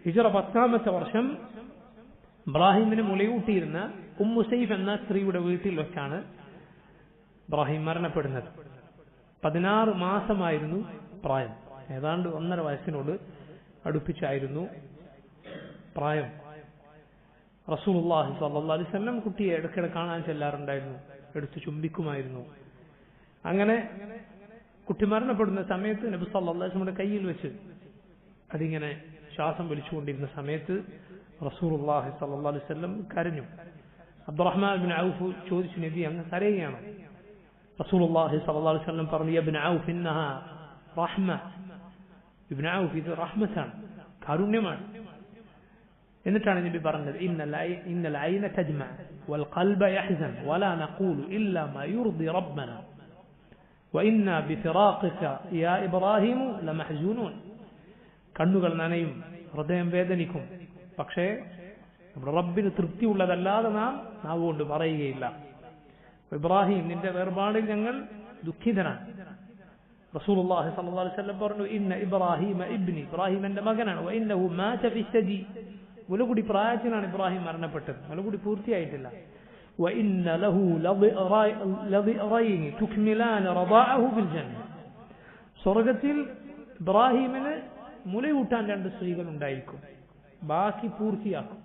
ഹിജ്റ 10ാമത്തെ വർഷം ഇബ്രാഹിമിന് മുലയൂട്ടിയിരുന്ന ഉമ്മു സൈഫ് എന്ന സ്ത്രീയുടെ വീട്ടിൽ വെച്ചാണ് ഇബ്രാഹിം മരണപ്പെടുന്നത്. 16 മാസമായിരുന്നു പ്രായം. ഏതാണ്ട് 1.5 വയസ്സിനോട് അടുപ്പിച്ചായിരുന്നു പ്രായം. റസൂലുള്ളാഹി സ്വല്ലല്ലാഹു അലൈഹി വസല്ലം കുട്ടിയെ ഇടയ്ക്കിടെ കാണാൻ ചെല്ലാറുണ്ടായിരുന്നു, എടുത്ത് ചുംബിക്കുമായിരുന്നു. അങ്ങനെ കുട്ടി മരണപ്പെടുന്ന സമയത്ത് നബി സല്ലല്ലാഹു അലൈഹി വസല്ലമയുടെ കയ്യിൽ വെച്ച് അതിങ്ങനെ ശ്വാസം വലിച്ചുകൊണ്ടിരുന്ന സമയത്ത് റസൂലുള്ളാഹി സ്വല്ലല്ലാഹു അലൈഹി വസല്ലം കരഞ്ഞു. അബ്ദുറഹ്മാൻ ഇബ്നു ഔഫ് ചോദിച്ചു, നബി അങ്ങ് കരയുകയാണോ? റസൂലുള്ളാഹി സ്വല്ലല്ലാഹു അലൈഹി വസല്ലം പറഞ്ഞു, ഇബ്നു ഔഫ് ഇന്നഹാ റഹ്മ, ഇബ്നു ഔഫ് ഇത് റഹ്മത്താണ്, കാരുണ്യമാണ്. എന്നിട്ടാണ് നബി പറഞ്ഞത്, ഇന്നൽ ഐന തജ്മഅ വൽ ഖൽബ യഹ്സൻ വലാ നഖൂലു ഇല്ലാ മാ യുർദി റബ്ബന വഇന്നാ ബിഫിറാഖിക യാ ഇബ്രാഹിം ലമഹ്സൂനൂൻ. കണ്ണുകൾ നനയും, ഹൃദയം വേദനിക്കും, പക്ഷേ നമ്മുടെ റബ്ബിന് തൃപ്തിയുള്ളതല്ലാതെ നാം നാവുകൊണ്ട് പറയുകയില്ല. ഇബ്രാഹിം, നിന്റെ വേർപാടിൽ ഞങ്ങൾ ദുഃഖിതരാണ്. റസൂലുള്ളാഹി സ്വല്ലല്ലാഹു അലൈഹി വസല്ലം പറഞ്ഞു, ഇന്ന ഇബ്രാഹിമ ഇബ്നി, ഇബ്രാഹിം എന്റെ മകനാണ്. വഇന്നഹു മാത ഫി സജി, മുലകുടി പ്രായത്തിലാണ് ഇബ്രാഹിം മരണപ്പെട്ടത്, മുലകുടി പൂർത്തിയായിട്ടില്ല. വഇന്ന ലഹു ലദിറൈൻ തുക്മിലാൻ റദാഅഹു ഫിൽ ജന്ന, സ്വർഗ്ഗത്തിൽ ഇബ്രാഹിമിന് മുലയൂട്ടാൻ 2 സ്ത്രീകൾ ഉണ്ടായിരിക്കും, ബാക്കി പൂർത്തിയാക്കും,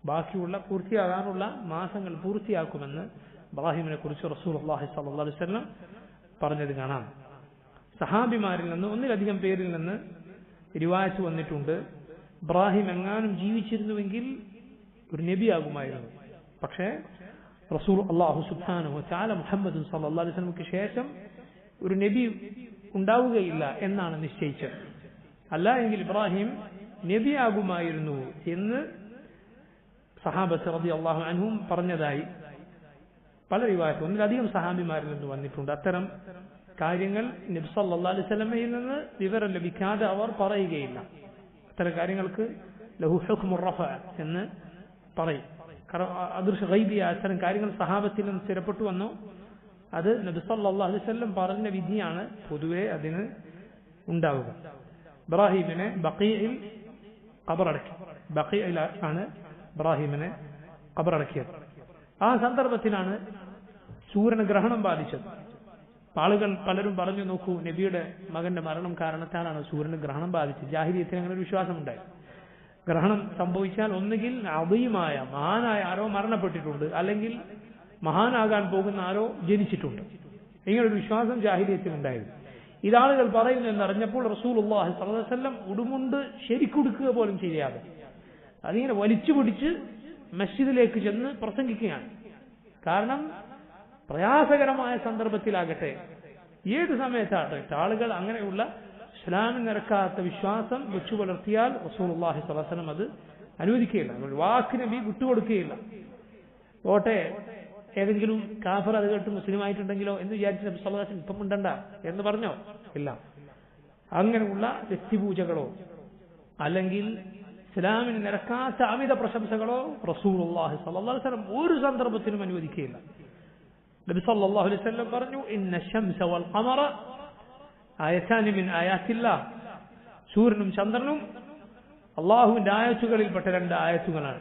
ബാക്കിയുള്ള പൂർത്തിയാകാനുള്ള മാസങ്ങൾ പൂർത്തിയാക്കുമെന്ന് ഇബ്രാഹിമിനെ കുറിച്ച് റസൂലുള്ളാഹി സ്വല്ലല്ലാഹു അലൈഹി വസല്ലം പറഞ്ഞത് കാണാം. സഹാബിമാരിൽ നിന്ന് ഒന്നിലധികം പേരിൽ നിന്ന് റിവായത്ത് വന്നിട്ടുണ്ട്, ഇബ്രാഹിം എങ്ങാനും ജീവിച്ചിരുന്നുവെങ്കിൽ ഒരു നബിയാകുമായിരുന്നു. പക്ഷേ റസൂൽ അല്ലാഹു സുബ്ഹാനഹു വ തആല മുഹമ്മദ് സല്ലല്ലാഹു അലൈഹി വസല്ലമക്ക് ശേഷം ഒരു നബി ഉണ്ടാവുകയില്ല എന്നാണ് നിശ്ചയിച്ചത്. അല്ല എങ്കിൽ ഇബ്രാഹിം നബിയാകുമായിരുന്നു എന്ന് സഹാബത്ത് റളിയല്ലാഹു അൻഹും പറഞ്ഞതായി പല റിവായത്തും ഒന്നിലധികം സഹാബിമാരിൽ നിന്ന് വന്നിട്ടുണ്ട്. അത്തരം കാര്യങ്ങൾ നബി സല്ലല്ലാഹു അലൈഹി വസല്ലമയിൽ നിന്ന് വിവരം ലഭിക്കാതെ അവർ പറയുകയില്ല. അത്തരം കാര്യങ്ങൾക്ക് ലഹു ഹുക്മു റഫഅ എന്ന് പറയും. അദൃശ്യ ഗൈബിയ അത്തരം കാര്യങ്ങൾ സഹാബത്തിൽ നിന്ന് സ്ഥിരപ്പെട്ടു വന്നു. അത് നബി സല്ലല്ലാഹു അലൈഹി വസല്ലം പറഞ്ഞ വിധിയാണ് പൊതുവെ അതിന് ഉണ്ടാവുക. ഇബ്രാഹിമിനെ ബഖീഇൽ ഖബറടക്കി. ബഖീഇലാണ് ഇബ്രാഹിമിനെ ഖബറടക്കിയത്. ആ സന്ദർഭത്തിലാണ് സൂര്യന് ഗ്രഹണം ബാധിച്ചത്. ആളുകൾ പലരും പറഞ്ഞു, നോക്കൂ, നബിയുടെ മകന്റെ മരണം കാരണത്താലാണ് സൂര്യന് ഗ്രഹണം ബാധിച്ചത്. ജാഹിലിയത്തിന് അങ്ങനെ ഒരു വിശ്വാസമുണ്ടായി. ഗ്രഹണം സംഭവിച്ചാൽ ഒന്നുകിൽ അദീമായ മഹാനായ ആരോ മരണപ്പെട്ടിട്ടുണ്ട്, അല്ലെങ്കിൽ മഹാനാകാൻ പോകുന്ന ആരോ ജനിച്ചിട്ടുണ്ട്. ഇങ്ങനൊരു വിശ്വാസം ജാഹിലിയത്തിൽ ഉണ്ടായിരുന്നു. ഇതാളുകൾ പറയുന്നു എന്നറിഞ്ഞപ്പോൾ റസൂലുള്ളാഹി സ്വല്ലല്ലാഹു അലൈഹി വസല്ലം ഉടുമുണ്ട് ശരിക്കുടുക്കുക പോലും ചെയ്യാതെ അതിങ്ങനെ വലിച്ചു പിടിച്ച് മസ്ജിദിലേക്ക് ചെന്ന് പ്രസംഗിക്കുകയാണ്. കാരണം പ്രയാസകരമായ സന്ദർഭത്തിലാകട്ടെ, ഏത് സമയത്താകട്ടെ ആളുകൾ അങ്ങനെയുള്ള ഇസ്ലാമിൽ നിരക്കാത്ത വിശ്വാസം വെച്ചു പുലർത്തിയാൽ റസൂലുള്ളാഹി സ്വല്ലല്ലാഹു അലൈഹി വസല്ലം അത് അനുവദിക്കുകയില്ല, ഒരു വാക്കിന് വിട്ടുകൊടുക്കുകയില്ല. ഓട്ടെ ഏതെങ്കിലും കാഫർ അത് കേട്ട് മുസ്ലിമായിട്ടുണ്ടെങ്കിലോ എന്ന് വിചാരിച്ച് നബി സല്ലല്ലാഹു അലൈഹി വസല്ലം ഇപ്പം ഉണ്ടണ്ട എന്ന് പറഞ്ഞോ? ഇല്ല. അങ്ങനെയുള്ള വ്യക്തിപൂജകളോ അല്ലെങ്കിൽ ഇസ്ലാമിന് നിരക്കാത്ത അമിത പ്രശംസകളോ റസൂലുള്ളാഹി സ്വല്ലല്ലാഹു അലൈഹി വസല്ലം ഒരു സന്ദർഭത്തിലും അനുവദിക്കുകയില്ല. നബി സല്ലല്ലാഹു അലൈഹി വസല്ലം പറഞ്ഞു, ഇന്ന ശംസ വൽ ഖമറ ആയതാനി മിൻ ആയാത്തില്ലാഹ്, സൂര്യനും ചന്ദ്രനും അള്ളാഹുവിന്റെ ആയത്തുകളിൽപ്പെട്ട രണ്ട് ആയത്തുകളാണ്.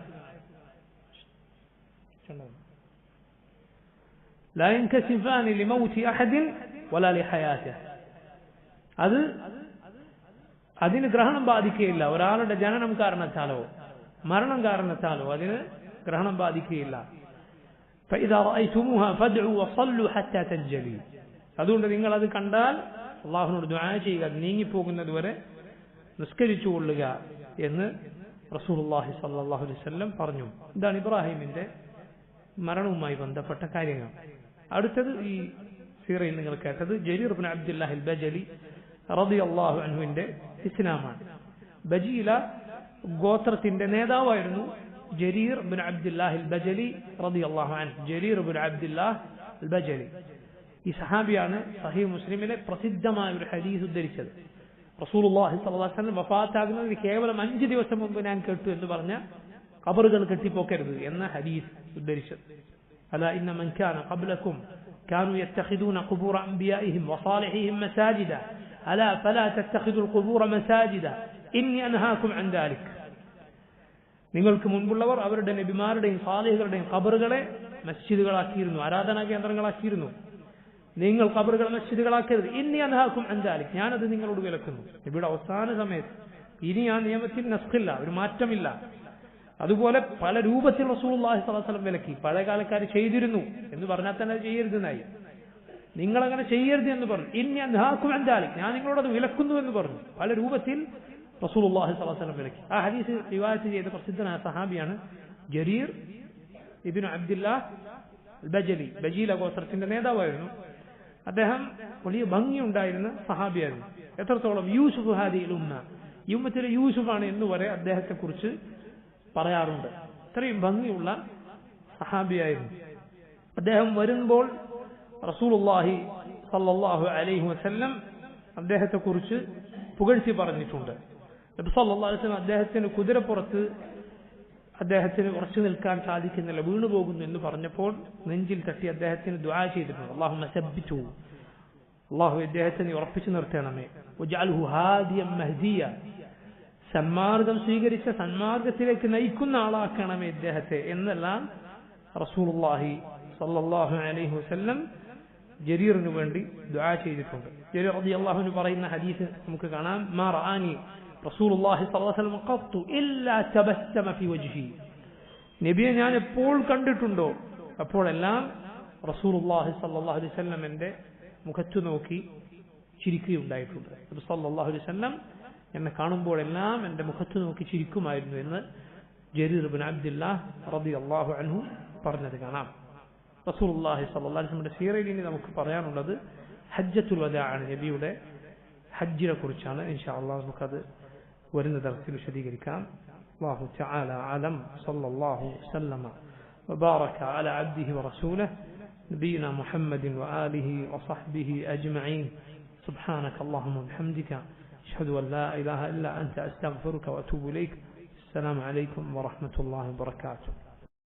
ലാ യൻകസിഫാനി ലിമൗതി അഹദിൻ വലാ ലിഹയാതിഹി, അതിന് ഗ്രഹണം ബാധിക്കുകയില്ല. ഒരാളുടെ ജനനം കാരണത്താലോ മരണം കാരണത്താലോ അതിന് ഗ്രഹണം ബാധിക്കുകയില്ല. فإذا رأيتموها فادعوا وصلوا حتى تنجلي, അതുകൊണ്ട് നിങ്ങൾ അത് കണ്ടാൽ അള്ളാഹുവിനോട് ദുആ ചെയ്യുക, നീങ്ങിപ്പോകുന്നത് വരെ നിസ്കരിച്ചു കൊള്ളുക എന്ന് റസൂലുള്ളാഹി സ്വല്ലല്ലാഹു അലൈഹി വസല്ലം പറഞ്ഞു. ഇതാണ് ഇബ്രാഹിമിന്റെ മരണവുമായി ബന്ധപ്പെട്ട കാര്യങ്ങൾ. അടുത്തത് ഈ സീറയിൽ നിങ്ങൾ കേട്ടത് ജരീർ ഇബ്നു അബ്ദുല്ലാഹ് അൽ ബജലി റളിയല്ലാഹു അൻഹുവിന്റെ ഇസ്ലാമാണ്. ബജീല ഗോത്രത്തിന്റെ നേതാവായിരുന്നു ജരീർ ഇബ്നു അബ്ദുല്ലാഹ് അൽ ബജലി റളിയല്ലാഹു അൻഹു. ജരീർ ഇബ്നു അബ്ദുല്ലാഹ് അൽ ബജലി ഈ സഹാബിയാണ് സഹീഹ് മുസ്ലിമിലെ പ്രസിദ്ധമായ ഒരു ഹദീസ് ഉദ്ധരിച്ചത്. റസൂലുള്ളാഹി സ്വല്ലല്ലാഹു അലൈഹി വസല്ലം വഫാത്താകുന്നതിന് കേവലം 5 ദിവസം മുമ്പ് ഞാൻ കേട്ടു എന്ന് പറഞ്ഞ ഖബറുകൾ കെട്ടിപ്പോക്കരുത് എന്ന ഹദീസ് ഉദ്ധരിച്ചത്. അലാ ഇന്ന മൻ കാന ഖബ്ലകും കാനൂ യത്തഖിദൂന ഖുബൂറ അംബിയാഇഹിം വസാലിഹിഹിം മസാജിദ അലാ ഫലാ തത്തഖിദുൽ ഖുബൂറ മസാജിദ ഇന്നി അൻഹാകും അൻ ദാലിക്. നിങ്ങൾക്ക് മുൻപുള്ളവർ അവരുടെ നബിമാരുടെയും സാലിഹുകളുടെയും ഖബറുകളെ മസ്ജിദുകളാക്കിയിരുന്നു, ആരാധനാ കേന്ദ്രങ്ങളാക്കിയിരുന്നു. നിങ്ങൾ ഖബറുകളെ മസ്ജിദുകളാക്കരുത്. ഇന്നി അൻഹാകും അൻ ദാലിക്, ഞാനത് നിങ്ങളോട് വിലക്കുന്നു. ഇവിടെ അവസാന സമയത്ത് ഇനി ആ നിയമത്തിൽ നസ്ഖില്ല, ഒരു മാറ്റമില്ല. അതുപോലെ പല രൂപത്തിൽ റസൂലുള്ളാഹി സ്വല്ലല്ലാഹു അലൈഹി വസല്ലം വിലക്കി. പഴയകാലക്കാർ ചെയ്തിരുന്നു എന്ന് പറഞ്ഞാൽ തന്നെ അത് ചെയ്യരുതെന്നായി. നിങ്ങളങ്ങനെ ചെയ്യരുത് എന്ന് പറഞ്ഞു. ഇന്നി അൻഹാകും അൻ ദാലിക്, ഞാൻ നിങ്ങളോടത് വിലക്കുന്നു എന്ന് പറഞ്ഞു. പല രൂപത്തിൽ റസൂലുള്ളാഹി സ്വല്ലല്ലാഹു അലൈഹി വസല്ലം വിലക്കി. ആ ഹദീസ് റിവായത്ത് ചെയ്ത പ്രസിദ്ധനായ സഹാബിയാണ് ജരീർ ഇബ്നു അബ്ദുല്ലാഹ് അൽ ബജലി. ബജീല ഗോത്രത്തിന്റെ നേതാവായിരുന്നു അദ്ദേഹം. വലിയ ഭംഗിയുണ്ടായിരുന്ന സഹാബിയായിരുന്നു. എത്രത്തോളം യൂസുഫ് ഹാദിഹിൽ ഉമ്മ, ഈ ഉമ്മത്തിലെ യൂസുഫാണ് എന്ന് വരെ അദ്ദേഹത്തെ കുറിച്ച് പറയാറുണ്ട്. ഇത്രയും ഭംഗിയുള്ള സഹാബിയായിരുന്നു അദ്ദേഹം. വരുമ്പോൾ റസൂലുള്ളാഹി സ്വല്ലല്ലാഹു അലൈഹി വസല്ലം അദ്ദേഹത്തെ കുറിച്ച് പുകഴ്ത്തി പറഞ്ഞിട്ടുണ്ട്. നബി സല്ലല്ലാഹു അലൈഹി വസല്ലം അദ്ദേഹത്തിന് കുതിരപ്പുറത്ത് അദ്ദേഹത്തിന് ഉറച്ചു നിൽക്കാൻ സാധിക്കുന്നില്ല, വീണുപോകുന്നു എന്ന് പറഞ്ഞപ്പോൾ നെഞ്ചിൽ തട്ടി അദ്ദേഹത്തിന് ദുആ ചെയ്തിട്ടുണ്ട്. അല്ലാഹുമ്മ സബ്ബിത്ഹു, അല്ലാഹു ഇദ്ദേഹത്തിനെ ഉറപ്പിച്ചു നിർത്തണമേ. വജഅൽഹു ഹാദിയൻ മഹ്ദിയ, സന്മാർഗം സ്വീകരിച്ച സന്മാർഗത്തിലേക്ക് നയിക്കുന്ന ആളാക്കണമേ ഇദ്ദേഹത്തെ എന്നെല്ലാം റസൂലുള്ളാഹി സ്വല്ലല്ലാഹു അലൈഹി വസല്ലം ജരീറിന് വേണ്ടി ദുആ ചെയ്തിട്ടുണ്ട്. ജരീർ റളിയല്ലാഹു അൻഹു പറയുന്ന ഹദീസ് നമുക്ക് കാണാം. മാ റആനി റസൂലുള്ളാഹി സ്വല്ലല്ലാഹു അലൈഹി വസല്ലം ഖത്തു ഇല്ലാ തബസ്സമ ഫി വജ്ഹി, നബിയെ ഞാൻ എപ്പോൾ കണ്ടിട്ടുണ്ടോ അപ്പോഴെല്ലാം റസൂലുള്ളാഹി സ്വല്ലല്ലാഹു അലൈഹി വസല്ലം എൻ്റെ മുഖത്തു നോക്കി ചിരിക്കുകയുണ്ടായിട്ടുണ്ട്. നബി സല്ലല്ലാഹു അലൈഹി വസല്ലം എന്നെ കാണുമ്പോഴെല്ലാം എൻ്റെ മുഖത്തു നോക്കി ചിരിക്കുമായിരുന്നു എന്ന് ജരീർ ഇബ്നു അബ്ദുല്ലാഹ് റളിയല്ലാഹു അൻഹു പറഞ്ഞത് കാണാം. റസൂലുള്ളാഹി സ്വല്ലല്ലാഹു അലൈഹി വസല്ലമയുടെ സീറയിൽ ഇനി നമുക്ക് പറയാനുള്ളത് ഹജ്ജത്തുൽ വദാ ആണ്, നബിയുടെ ഹജ്ജിനെ കുറിച്ചാണ്. ഇൻഷാ അല്ലാഹ് നമുക്കത് വരുന്ന ദർസിൽ വിശദീകരിക്കാം. അല്ലാഹു തആല അലം. സല്ലല്ലാഹു വസല്ലമ വബാറക അലാ അബ്ദിഹി വറസൂലിഹി നബിയിനാ മുഹമ്മദിൻ വആലിഹി വസഹ്ബിഹി അജ്മഈൻ. സുബ്ഹാനക അല്ലാഹുമ്മ വബിഹംദിക അഷ്ഹദു അൻ ലാ ഇലാഹ ഇല്ലാ അൻത അസ്തഗ്ഫിറുക വഅതൂബു ഇലൈക്. അസ്സലാമു അലൈക്കും വറഹ്മത്തുള്ളാഹി വബറകാതുഹു.